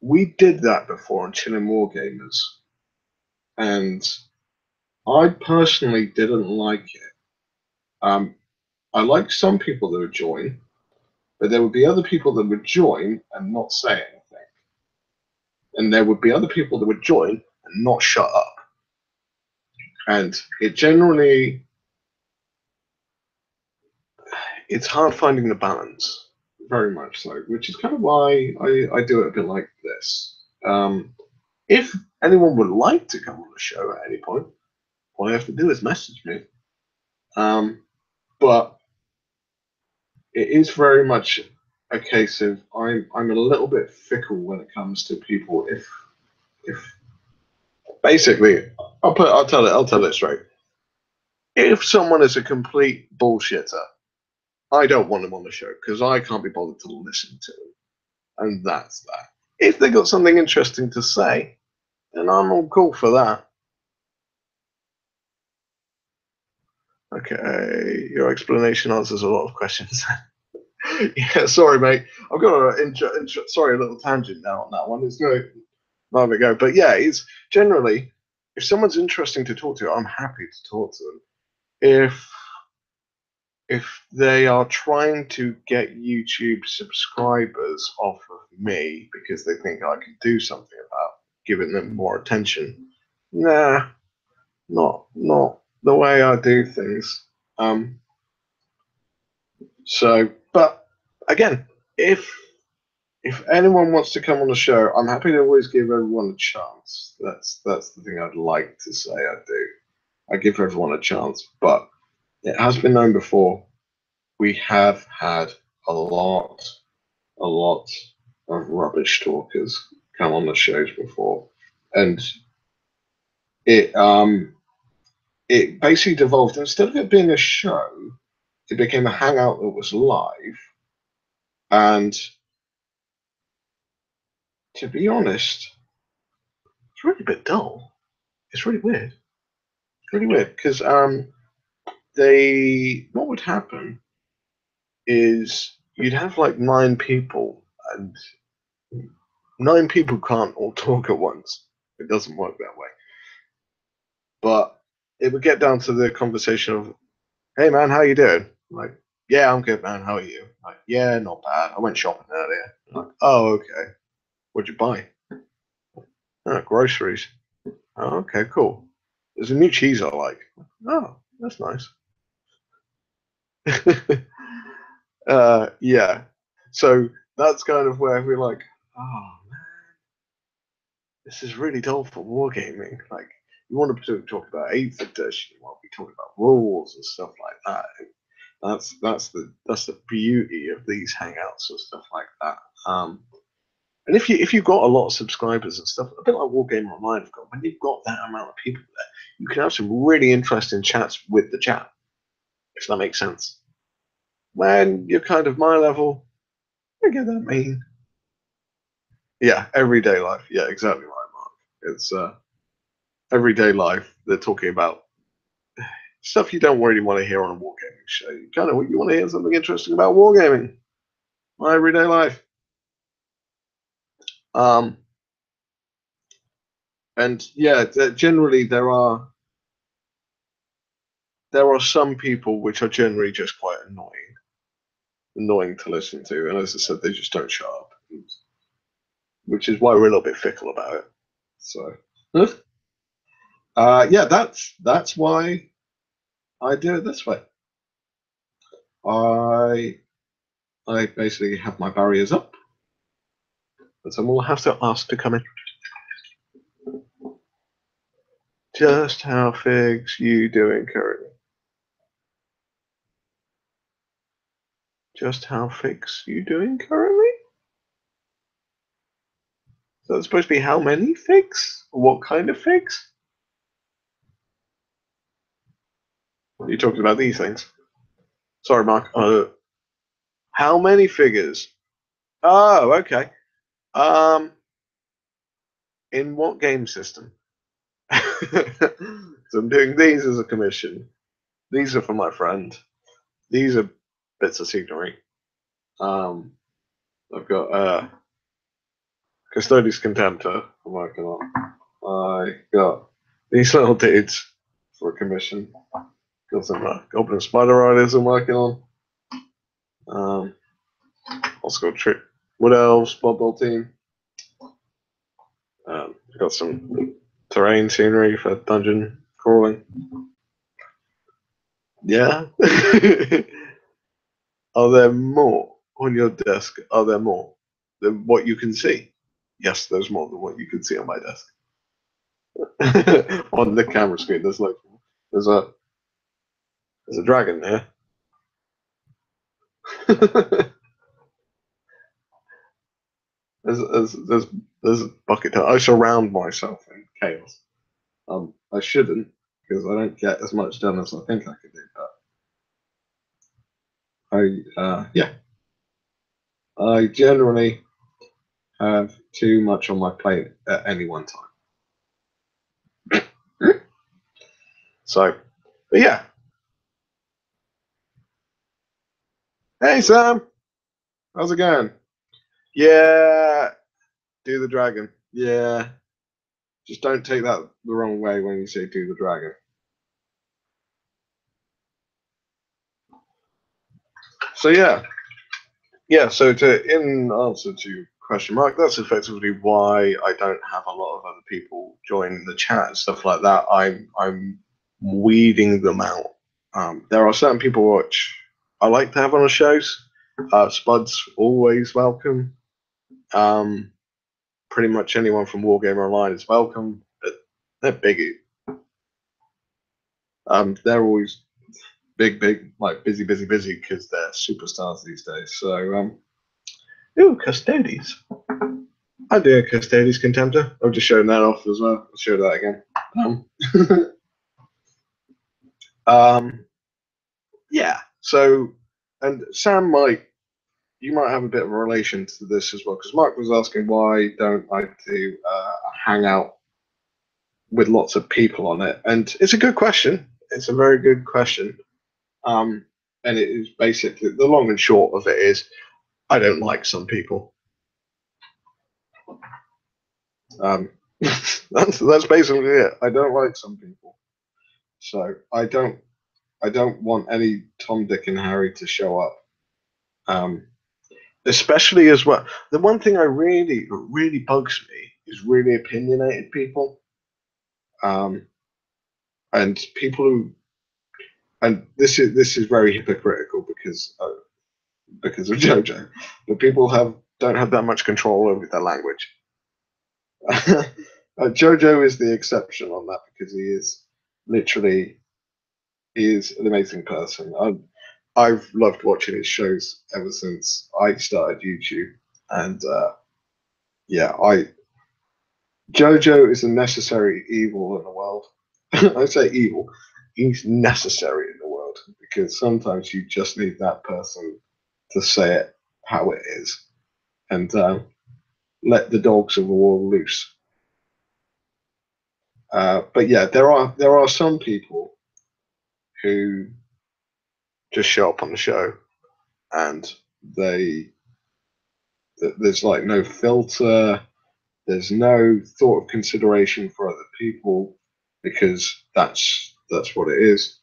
we did that before on Chilling Wargamers, and I personally didn't like it. I like some people that would join, but there would be other people that would join and not say anything. And there would be other people that would join and not shut up. And it generally, it's hard finding the balance, very much so, which is kind of why I do it a bit like this. If anyone would like to come on the show at any point, all you have to do is message me. But it is very much a case of I'm a little bit fickle when it comes to people. If basically, I'll tell it straight. If someone is a complete bullshitter, I don't want them on the show because I can't be bothered to listen to them, and that's that. If they got something interesting to say, then I'm all cool for that. Okay, your explanation answers a lot of questions. Yeah, sorry, mate. I've got a little tangent now on that one. It's no, there we go. But yeah, it's generally if someone's interesting to talk to, I'm happy to talk to them. If they are trying to get YouTube subscribers off of me because they think I can do something about giving them more attention, nah, not the way I do things. But again, if anyone wants to come on the show, I'm happy to always give everyone a chance. That's the thing I'd like to say. I do. I give everyone a chance, but it has been known before. We have had a lot of rubbish talkers come on the shows before, and it it basically devolved. Instead of it being a show, it became a hangout that was live. And to be honest, it's really a bit dull. It's really weird. It's really weird because what would happen is you'd have like 9 people, and 9 people can't all talk at once. It doesn't work that way. But it would get down to the conversation of, "Hey man, how you doing?" I'm like, "Yeah, I'm good, man. How are you?" I'm like, "Yeah, not bad. I went shopping earlier." I'm like, "Oh, okay. What'd you buy?" "Oh, groceries." "Oh, okay, cool. There's a new cheese I like." "Oh, that's nice." Yeah. So that's kind of where we're like, "Oh man, this is really dull for wargaming." Like, you want to talk about 8th edition, you want to be talking about rules and stuff like that. That's the beauty of these hangouts and stuff like that. And if you've got a lot of subscribers and stuff, a bit like Wargamer Online, when you've got that amount of people there, you can have some really interesting chats with the chat, if that makes sense. When you're kind of my level, I get that mean. Yeah, everyday life. Yeah, exactly right, Mark. It's everyday life. They're talking about stuff you don't really want to hear on a wargaming show. You kind of you want to hear something interesting about wargaming, my everyday life. Um, and yeah, generally there are some people which are generally just quite annoying to listen to, and as I said, they just don't show up, which is why we're a little bit fickle about it. So, yeah, that's why I do it this way. I I basically have my barriers up, and someone will have to ask to come in. Just how figs you doing currently? Just how figs you doing currently? So it's supposed to be how many figs? What kind of figs? Are you talking about these things? Sorry, Mark. How many figures? Oh, okay. Um, in what game system? So I'm doing these as a commission. These are for my friend. These are bits of scenery. Um, I've got Custodius Contemptor I'm working on. I got these little dudes for a commission. Got some Goblin Spider Riders I'm working on. Also got Trick Wood Elves, Blood Bowl team. Got some terrain scenery for dungeon crawling. Yeah. Are there more on your desk? Are there more than what you can see? Yes, there's more than what you can see on my desk. On the camera screen, there's a there's a dragon there. there's a bucket. I surround myself in chaos. I shouldn't because I don't get as much done as I think I could do. But yeah, I generally have too much on my plate at any one time. So, but yeah. Hey Sam, how's it going? Yeah, do the dragon. Yeah, Just don't take that the wrong way when you say do the dragon. So yeah. So in answer to your question, Mark, that's effectively why I don't have a lot of other people join the chat and stuff like that. I'm weeding them out. There are certain people which I like to have on the shows. Spud's always welcome. Pretty much anyone from Wargamer Online is welcome. But they're biggie. They're always big, like busy because they're superstars these days. So, ooh, Custodes. I do a Custodes Contemptor. I'll just show that off as well. I'll show that again. Yeah. So, and Sam you might have a bit of a relation to this as well, because Mark was asking why don't I do a hangout with lots of people on it, and it's a good question. It's a very good question. And it is basically the long and short of it is I don't like some people. That's basically it. I don't like some people, so I don't want any Tom, Dick, and Harry to show up. Especially as well. The one thing I really bugs me is really opinionated people, and people who, and this is very hypocritical because of JoJo, but people don't have that much control over their language. JoJo is the exception on that because he is an amazing person. I've loved watching his shows ever since I started YouTube, and yeah, JoJo is a necessary evil in the world. I say evil; he's necessary in the world because sometimes you just need that person to say it how it is and let the dogs of war loose. But yeah, there are some people who just show up on the show and there's like no filter, there's no thought of consideration for other people because that's what it is.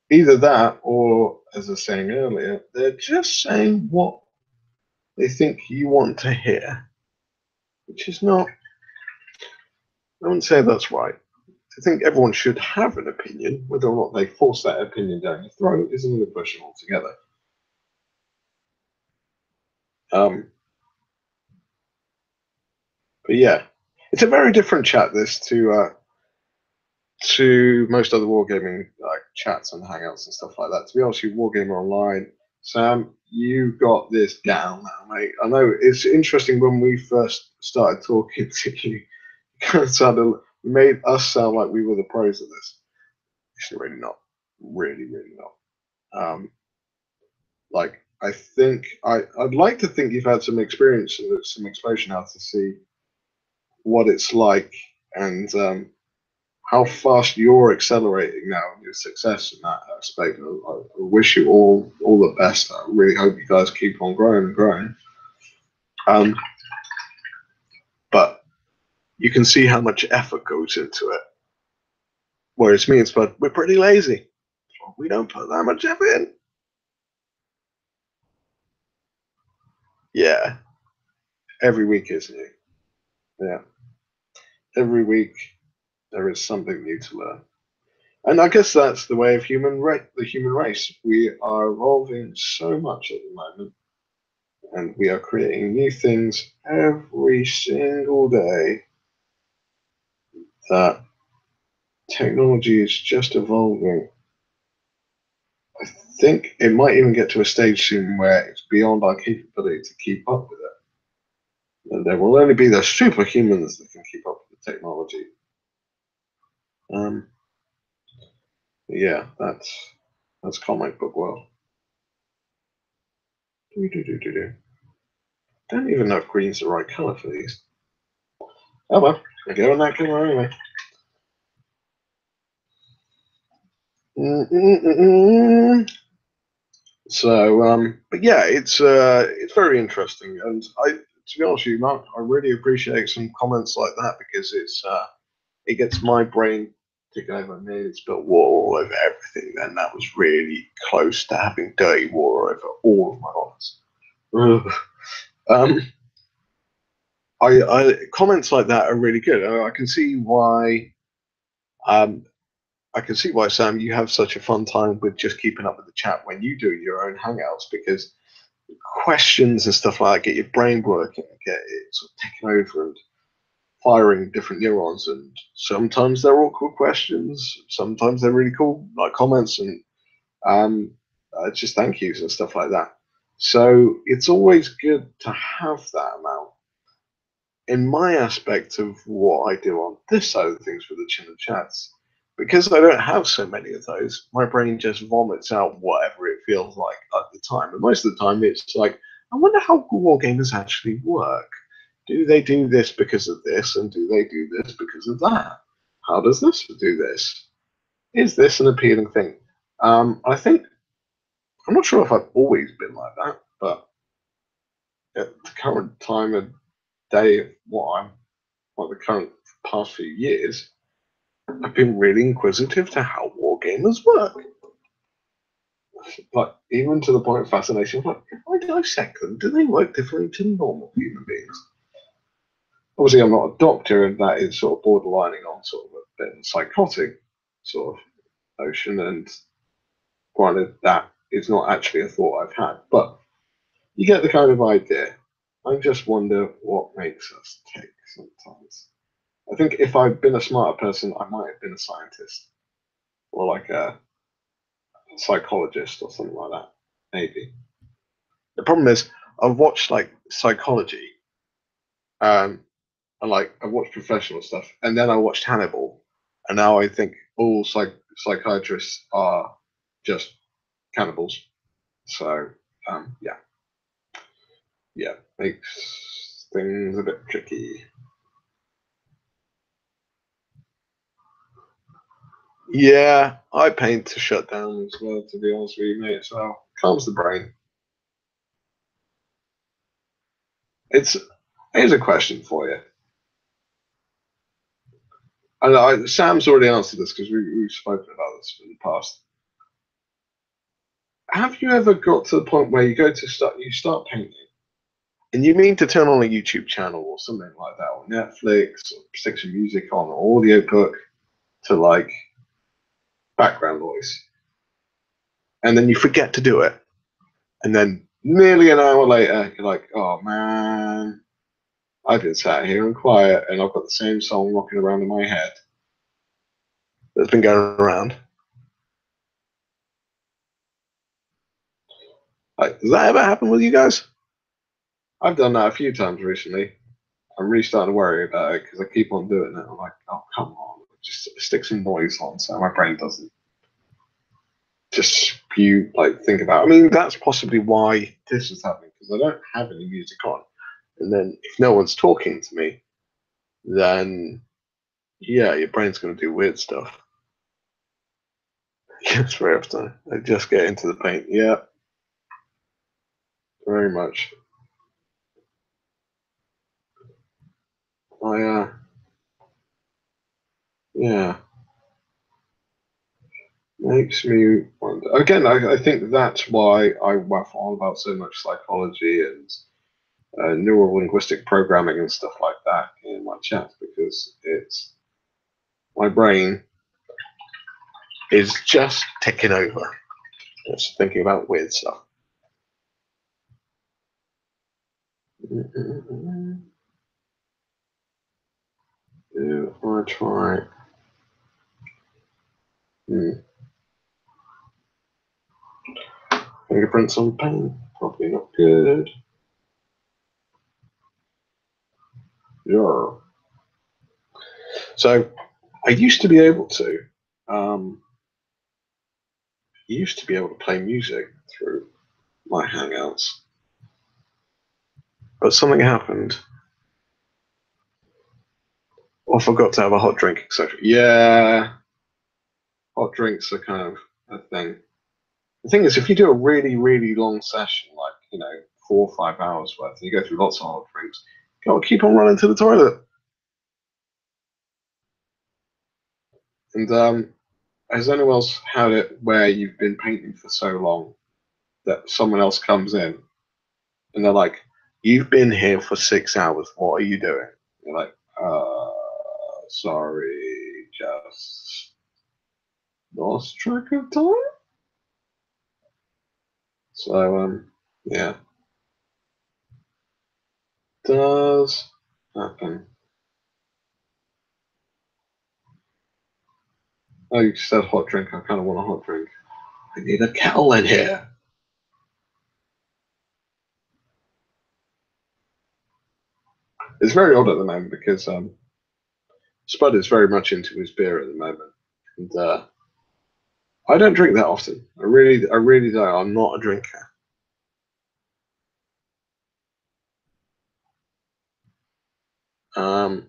Either that or, as I was saying earlier, they're just saying what they think you want to hear, which is not. I wouldn't say that's right. I think everyone should have an opinion. Whether or not they force that opinion down your throat is another question altogether. Um, but yeah, it's a very different chat this to most other wargaming like chats and hangouts and stuff like that. To be honest with you, Wargamer Online, Sam, you got this down now, mate. I know it's interesting when we first started talking to you, kind of sounded made us sound like we were the pros of this. It's really not, really not. Like I think I'd like to think you've had some experience and some exposure now to see what it's like and how fast you're accelerating now in your success in that aspect. I wish you all the best. I really hope you guys keep on growing and growing. But you can see how much effort goes into it. Whereas me and Spud, we're pretty lazy. We don't put that much effort in. Yeah, every week is new. Yeah, every week there is something new to learn. And I guess that's the way of the human race. We are evolving so much at the moment, and we are creating new things every single day. That technology is just evolving. I think it might even get to a stage soon where it's beyond our capability to keep up with it. And there will only be the superhumans that can keep up with the technology. Yeah, that's comic book world. Don't even know if green's the right color for these. Oh well, I go in that color anyway. So, but yeah, it's very interesting, and to be honest with you, Mark, I really appreciate some comments like that because it gets my brain ticking over, and maybe it's spilled water all over everything, then that was really close to having dirty water over all of my office. Comments like that are really good. I can see why. I can see why, Sam, you have such a fun time with just keeping up with the chat when you do your own hangouts, because questions and stuff like that get your brain working, get it sort of taking over and firing different neurons. And sometimes they're awkward questions, sometimes they're really cool, like comments and just thank yous and stuff like that. So it's always good to have that amount. In my aspect of what I do on this side of things with the chin and chats, because I don't have so many of those, my brain just vomits out whatever it feels like at the time. And most of the time, it's like, I wonder how wargamers actually work. Do they do this because of this, and do they do this because of that? How does this do this? Is this an appealing thing? I think, I'm not sure if I've always been like that, but at the current time of day of the current past few years, I've been really inquisitive to how wargamers work. Like, even to the point of fascination, like, if I dissect them, do they work differently to normal human beings? Obviously, I'm not a doctor, and that is sort of borderlining on sort of a bit of a psychotic sort of notion, and granted, that is not actually a thought I've had, but you get the kind of idea. I just wonder what makes us tick sometimes. I think if I'd been a smarter person, I might have been a scientist or like a psychologist or something like that. Maybe. The problem is, I've watched like psychology, and like I've watched professional stuff, and then I watched Hannibal, and now I think all psychiatrists are just cannibals. So yeah, makes things a bit tricky. Yeah, I paint to shut down as well, to be honest with you, mate. So calms the brain. Here's a question for you. And Sam's already answered this because we've spoken about this in the past. Have you ever got to the point where you start painting, and you mean to turn on a YouTube channel or something like that, or Netflix, or stick some music on, or audiobook to like background noise, and then you forget to do it, and then nearly an hour later, you're like, oh man, I've been sat here and quiet, and I've got the same song rocking around in my head that's been going around. Like, does that ever happen with you guys? I've done that a few times recently. I'm really starting to worry about it because I keep on doing it. I'm like, oh, come on, just stick some noise on so my brain doesn't just spew, like, think about it. I mean, that's possibly why this is happening, because I don't have any music on. And then if no one's talking to me, then yeah, your brain's going to do weird stuff. Yes, very often. I just get into the paint. Yeah, very much. Yeah, makes me wonder. Again, I think that's why I waffle on about so much psychology and neural linguistic programming and stuff like that in my chat, because it's my brain is just ticking over. Just thinking about weird stuff. Do I try? Fingerprints on pen, probably not good. Yeah. So I used to be able to. Used to be able to play music through my Hangouts, but something happened. Or forgot to have a hot drink, etc. Yeah, hot drinks are kind of a thing. The thing is, if you do a really, really long session, like 4 or 5 hours worth, and you go through lots of hot drinks, you got to keep on running to the toilet. And has anyone else had it where you've been painting for so long that someone else comes in and they're like, "You've been here for 6 hours. What are you doing?" You're like, sorry, just lost track of time." So yeah, does happen. Oh, you said hot drink. I kind of want a hot drink. I need a kettle in here. It's very odd at the moment because Spud is very much into his beer at the moment, and I don't drink that often. I really don't. I'm not a drinker. Um,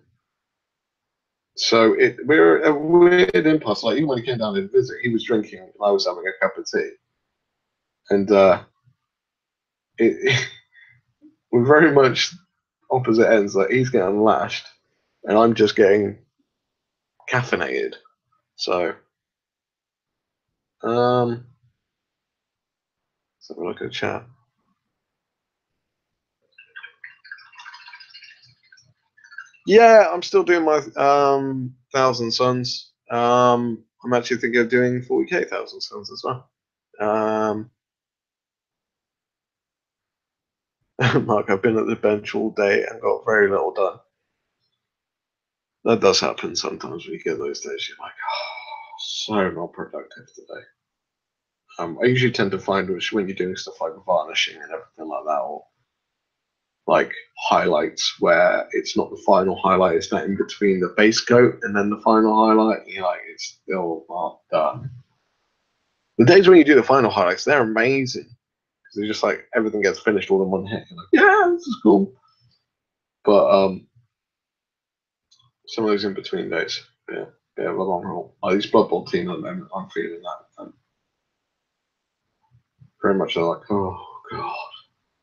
so we're a weird impasse. Like even when he came down to visit, he was drinking, and I was having a cup of tea, and it, we're very much opposite ends. Like he's getting lashed, and I'm just getting caffeinated. So let's have a look at the chat. Yeah, I'm still doing my Thousand Suns. I'm actually thinking of doing 40k Thousand Suns as well. Mark, I've been at the bench all day and got very little done. That does happen sometimes when you get those days. You're like, oh, so not productive today. I usually tend to find when you're doing stuff like varnishing and everything like that, or like highlights where it's not the final highlight, it's that in between the base coat and then the final highlight. You're like, it's still not done. The days when you do the final highlights, they're amazing because they're just like everything gets finished all in one hit. You're like, yeah, this is cool. But some of those in between days, yeah, bit of a long haul. Like these Blood Bowl team at the moment, I'm feeling that. Very much like, oh god,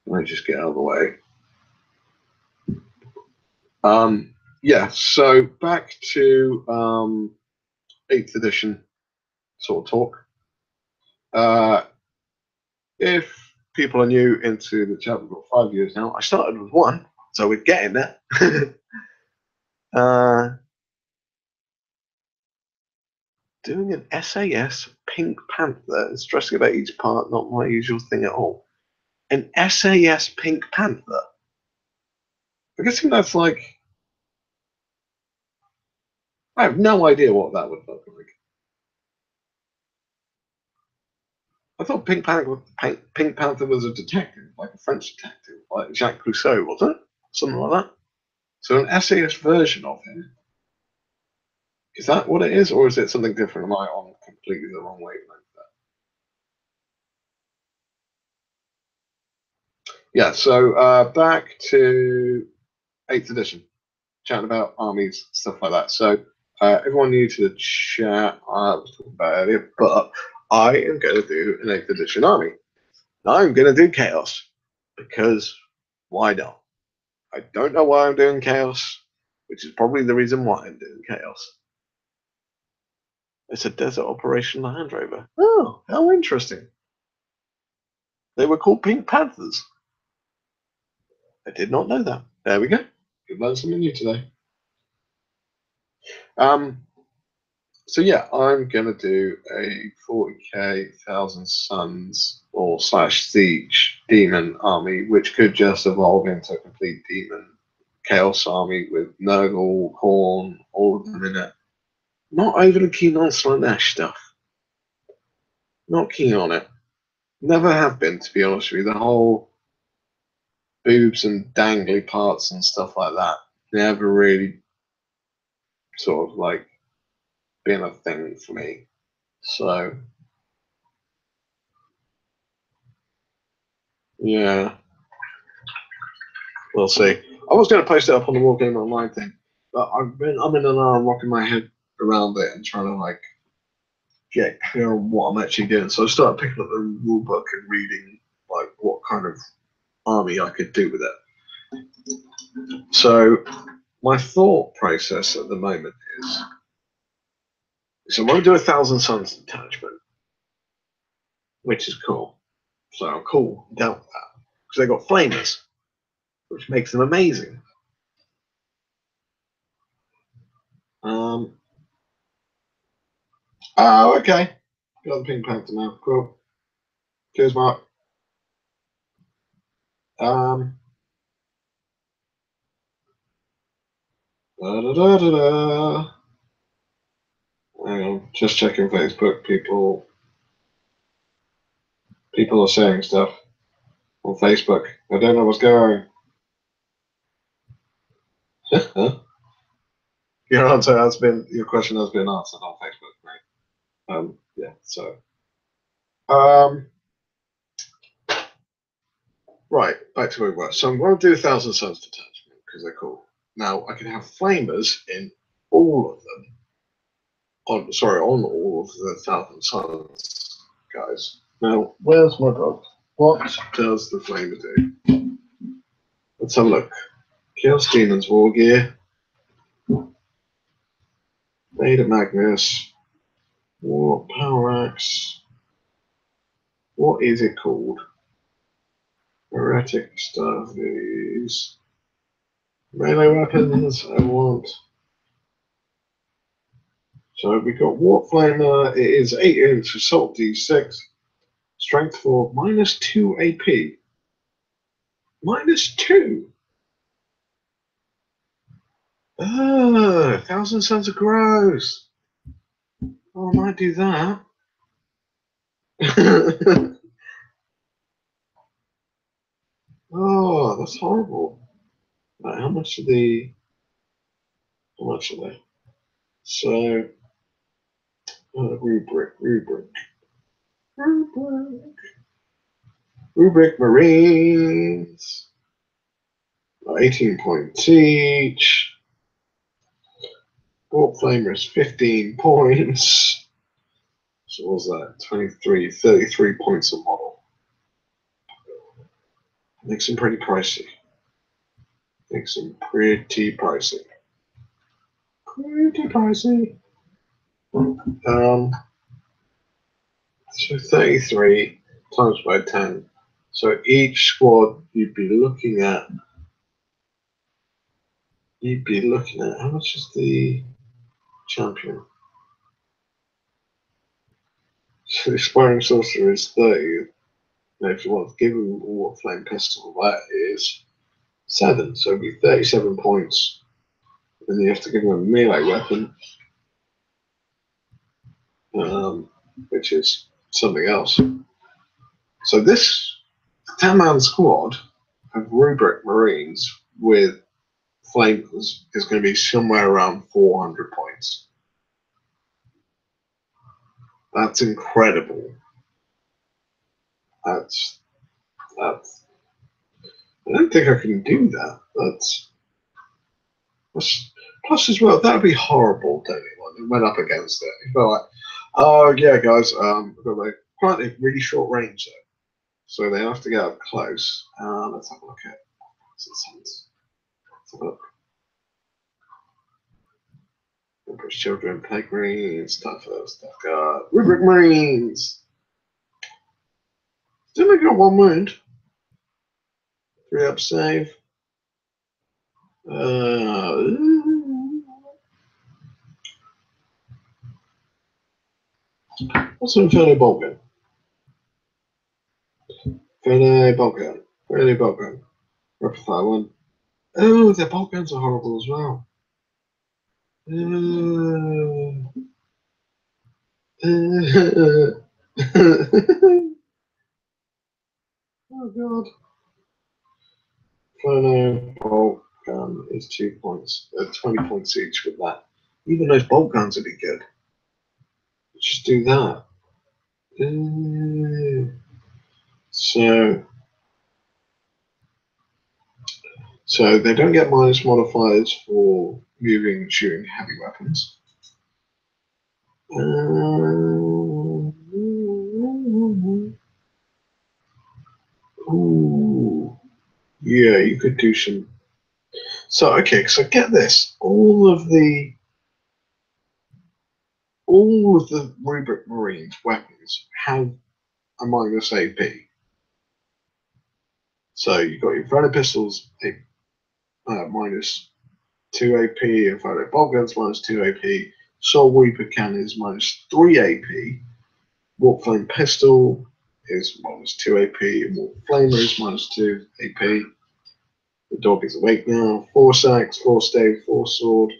can I just get out of the way? Yeah. So back to 8th edition sort of talk. If people are new into the chat, we've got 5 years now. I started with 1, so we're getting there. Doing an SAS Pink Panther, stressing about each part, not my usual thing at all. An SAS Pink Panther. I'm guessing that's like, I have no idea what that would look like. I thought Pink Panther was a detective, like a French detective, like Jacques Cousteau, wasn't it? Something like that. So an SAS version of him. Is that what it is, or is it something different? Am I on completely the wrong wavelength there? Yeah, so back to 8th edition, chatting about armies, stuff like that. So everyone new to the chat, I was talking about earlier, but I am going to do an 8th edition army. I'm going to do Chaos, because why not? I don't know why I'm doing Chaos, which is probably the reason why I'm doing Chaos. It's a Desert Operation Land Rover. Oh, how interesting. They were called Pink Panthers. I did not know that. There we go. We've learned something new today. Um, so yeah, I'm gonna do a 40k Thousand Suns or slash Siege Demon army, which could just evolve into a complete Demon Chaos army with Nurgle, Horn, all of them in it. Not overly keen on Slanesh stuff. Not keen on it. Never have been, to be honest with you. The whole boobs and dangly parts and stuff like that never really sort of like been a thing for me. So yeah, we'll see. I was going to post it up on the Wargame Online thing, but I'm in an hour rocking my head around it and trying to like get clear on what I'm actually doing. So I started picking up the rule book and reading like what kind of army I could do with it. So my thought process at the moment So I want to do 1,000 Suns detachment, which is cool. So I'm cool down with that. Because they got flamers, which makes them amazing. Oh, okay. Got the Pink Panther now. Cool. Cheers, Mark. Da, da, da, da, da. Hang on, just checking Facebook. People are saying stuff on Facebook. I don't know what's going on. Your question has been answered on Facebook, right? Yeah. So, um, right, back to where we were. So I'm going to do 1,000 Suns detachment because they're cool. Now I can have flamers in all of them. On all of the 1,000 Suns, guys. Now, where's my dog? What does the flamer do? Let's have a look. Chaos Demons War Gear. Vader Magnus. War Power Axe. What is it called? Heretic Stavies. Melee weapons I want. So we got Warp Flamer. It is 8-inch Assault D6. Strength 4, -2 AP. -2? 1,000 Suns of Gross. Oh, I might do that. Oh, that's horrible. Right, how much are they? So, rubric Marines. 18 points each. Warp Flamers, 15 points. So what was that? 33 points a model. Makes them pretty pricey. So 33 times by 10. So each squad you'd be looking at how much is the champion? So the Expiring Sorcerer is 30. Now if you want to give him a Warp Flame Pistol, that is 7. So it'd be 37 points. Then you have to give him a melee weapon, which is something else. So this 10-man squad of Rubric Marines with flamers is going to be somewhere around 400 points. That's incredible. That's. I don't think I can do that. That's plus as well. That'd be horrible to anyone who went up against it. If they're like, oh yeah, guys, we've got like quite a really short range though, so they have to get up close. Let's have a look at. Let's have a look. Emperor's Children, Plague Marines, stuff got Rubric Marines. Didn't they got 1 wound? 3 up save. What's an Inferno Boltgun? Inferno Boltgun. Rapid fire one. Oh, their Boltguns are horrible as well. Oh god. Inferno Boltgun is 2 points. 20 points each with that. Even those Boltguns would be good. Just do that. So they don't get minus modifiers for moving and shooting heavy weapons. Ooh, yeah, you could do some. So okay, so get this: all of the all of the Rubric Marines weapons have a minus AP. So you've got your Inferno pistols, minus 2 AP, Inferno bolt guns minus 2 AP, Soul Reaper cannons minus 3 AP, Warp Flame pistol is minus 2 AP, and Warp Flamer is minus 2 AP. The dog is awake now. 4 sacks, 4 stave, 4 sword.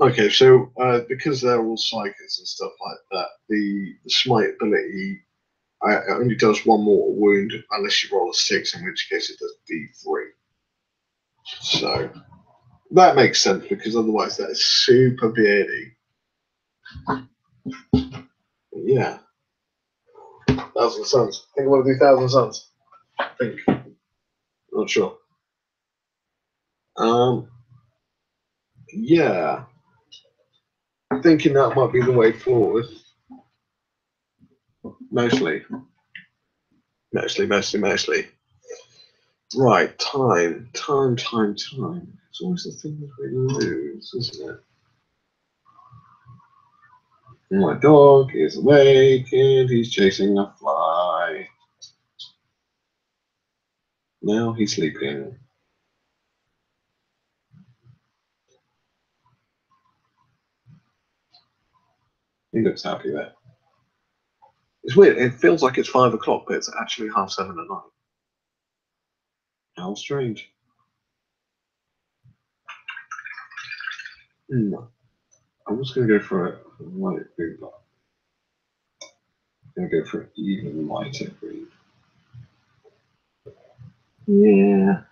Okay, so because they're all psychics and stuff like that, the smite ability only does 1 mortal wound unless you roll a 6, in which case it does D3. So that makes sense because otherwise that is super beardy. Yeah. 1,000 Suns. I think I want to do 1,000 Suns. I think. Not sure. Yeah. Thinking that might be the way forward. Mostly. Right, time. It's always the thing we lose, isn't it? My dog is awake and he's chasing a fly. Now he's sleeping. He looks happy there. It's weird. It feels like it's 5 o'clock, but it's actually 7:30 at night. How strange. I'm just going to go for a light green, but I'm going to go for an even lighter green. Yeah.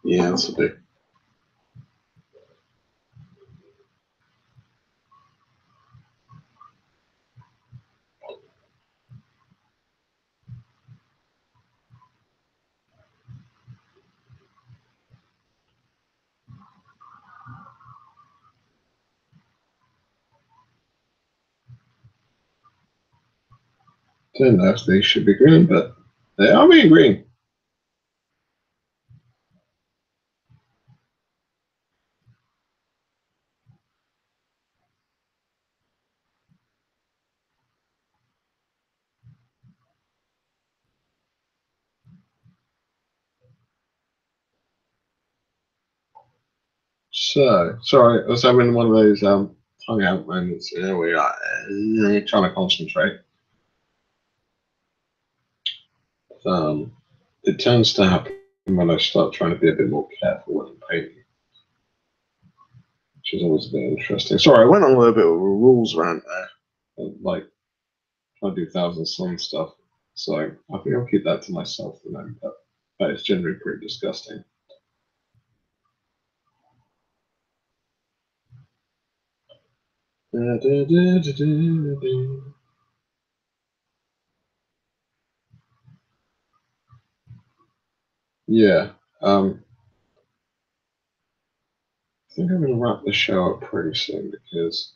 Yeah, that's a bit. Don't know if they should be green, but they are being green. So, sorry, I was having one of those tongue out moments, where you're trying to concentrate. It tends to happen when I start trying to be a bit more careful when I'm painting, which is always a bit interesting. Sorry, I went on a little bit of a rules rant there, like trying to do 1,000 Sun stuff. So I think I'll keep that to myself for now, but that is generally pretty disgusting. Yeah, I think I'm going to wrap the show up pretty soon because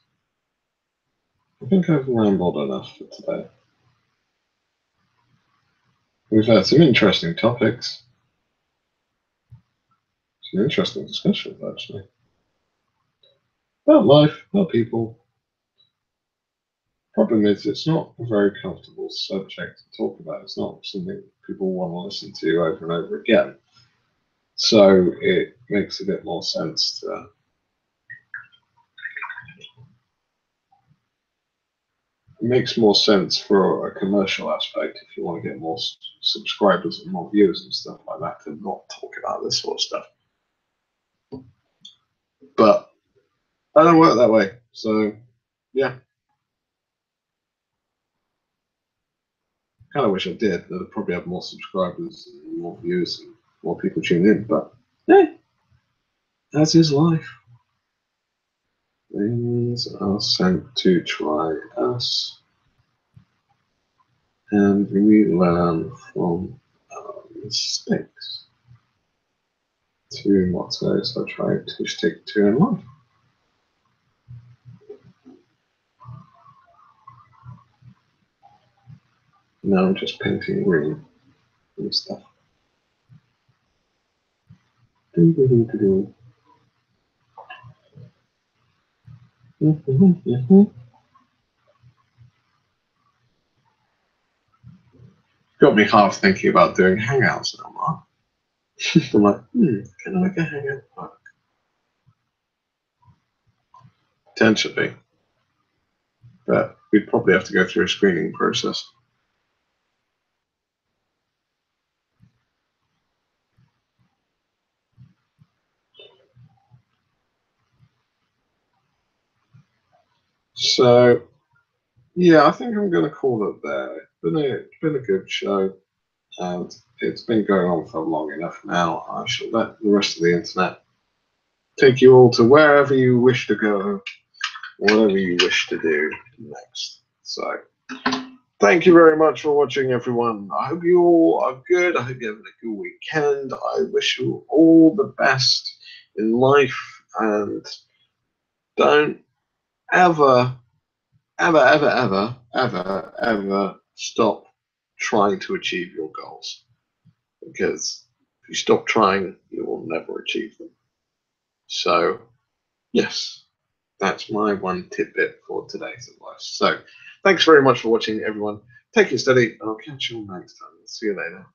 I think I've rambled enough for today. We've had some interesting topics, some interesting discussions actually, about life, about people. Problem is, it's not a very comfortable subject to talk about. It's not something people want to listen to over and over again. So it makes a bit more sense to it makes more sense for a commercial aspect if you want to get more subscribers and more viewers and stuff like that to not talk about this sort of stuff. But I don't work that way, so yeah. Kind of wish I did. That I'd probably have more subscribers and more views and more people tune in. But hey, that's his life. Things are sent to try us, and we learn from our mistakes. 2 mottos I try to stick to in life. Now I'm just painting green and stuff. Got me half thinking about doing hangouts now, Mark. I'm like, can I make a hangout work? Potentially. But we'd probably have to go through a screening process. So, yeah, I think I'm going to call it there. It's been a good show, and it's been going on for long enough now. I shall let the rest of the internet take you all to wherever you wish to go, whatever you wish to do next. So, thank you very much for watching, everyone. I hope you all are good. I hope you're having a good weekend. I wish you all the best in life, and don't ever, ever, ever, ever, ever, ever stop trying to achieve your goals. Because if you stop trying, you will never achieve them. So, yes, that's my one tidbit for today's advice. So, thanks very much for watching, everyone. Take it steady, and I'll catch you all next time. See you later.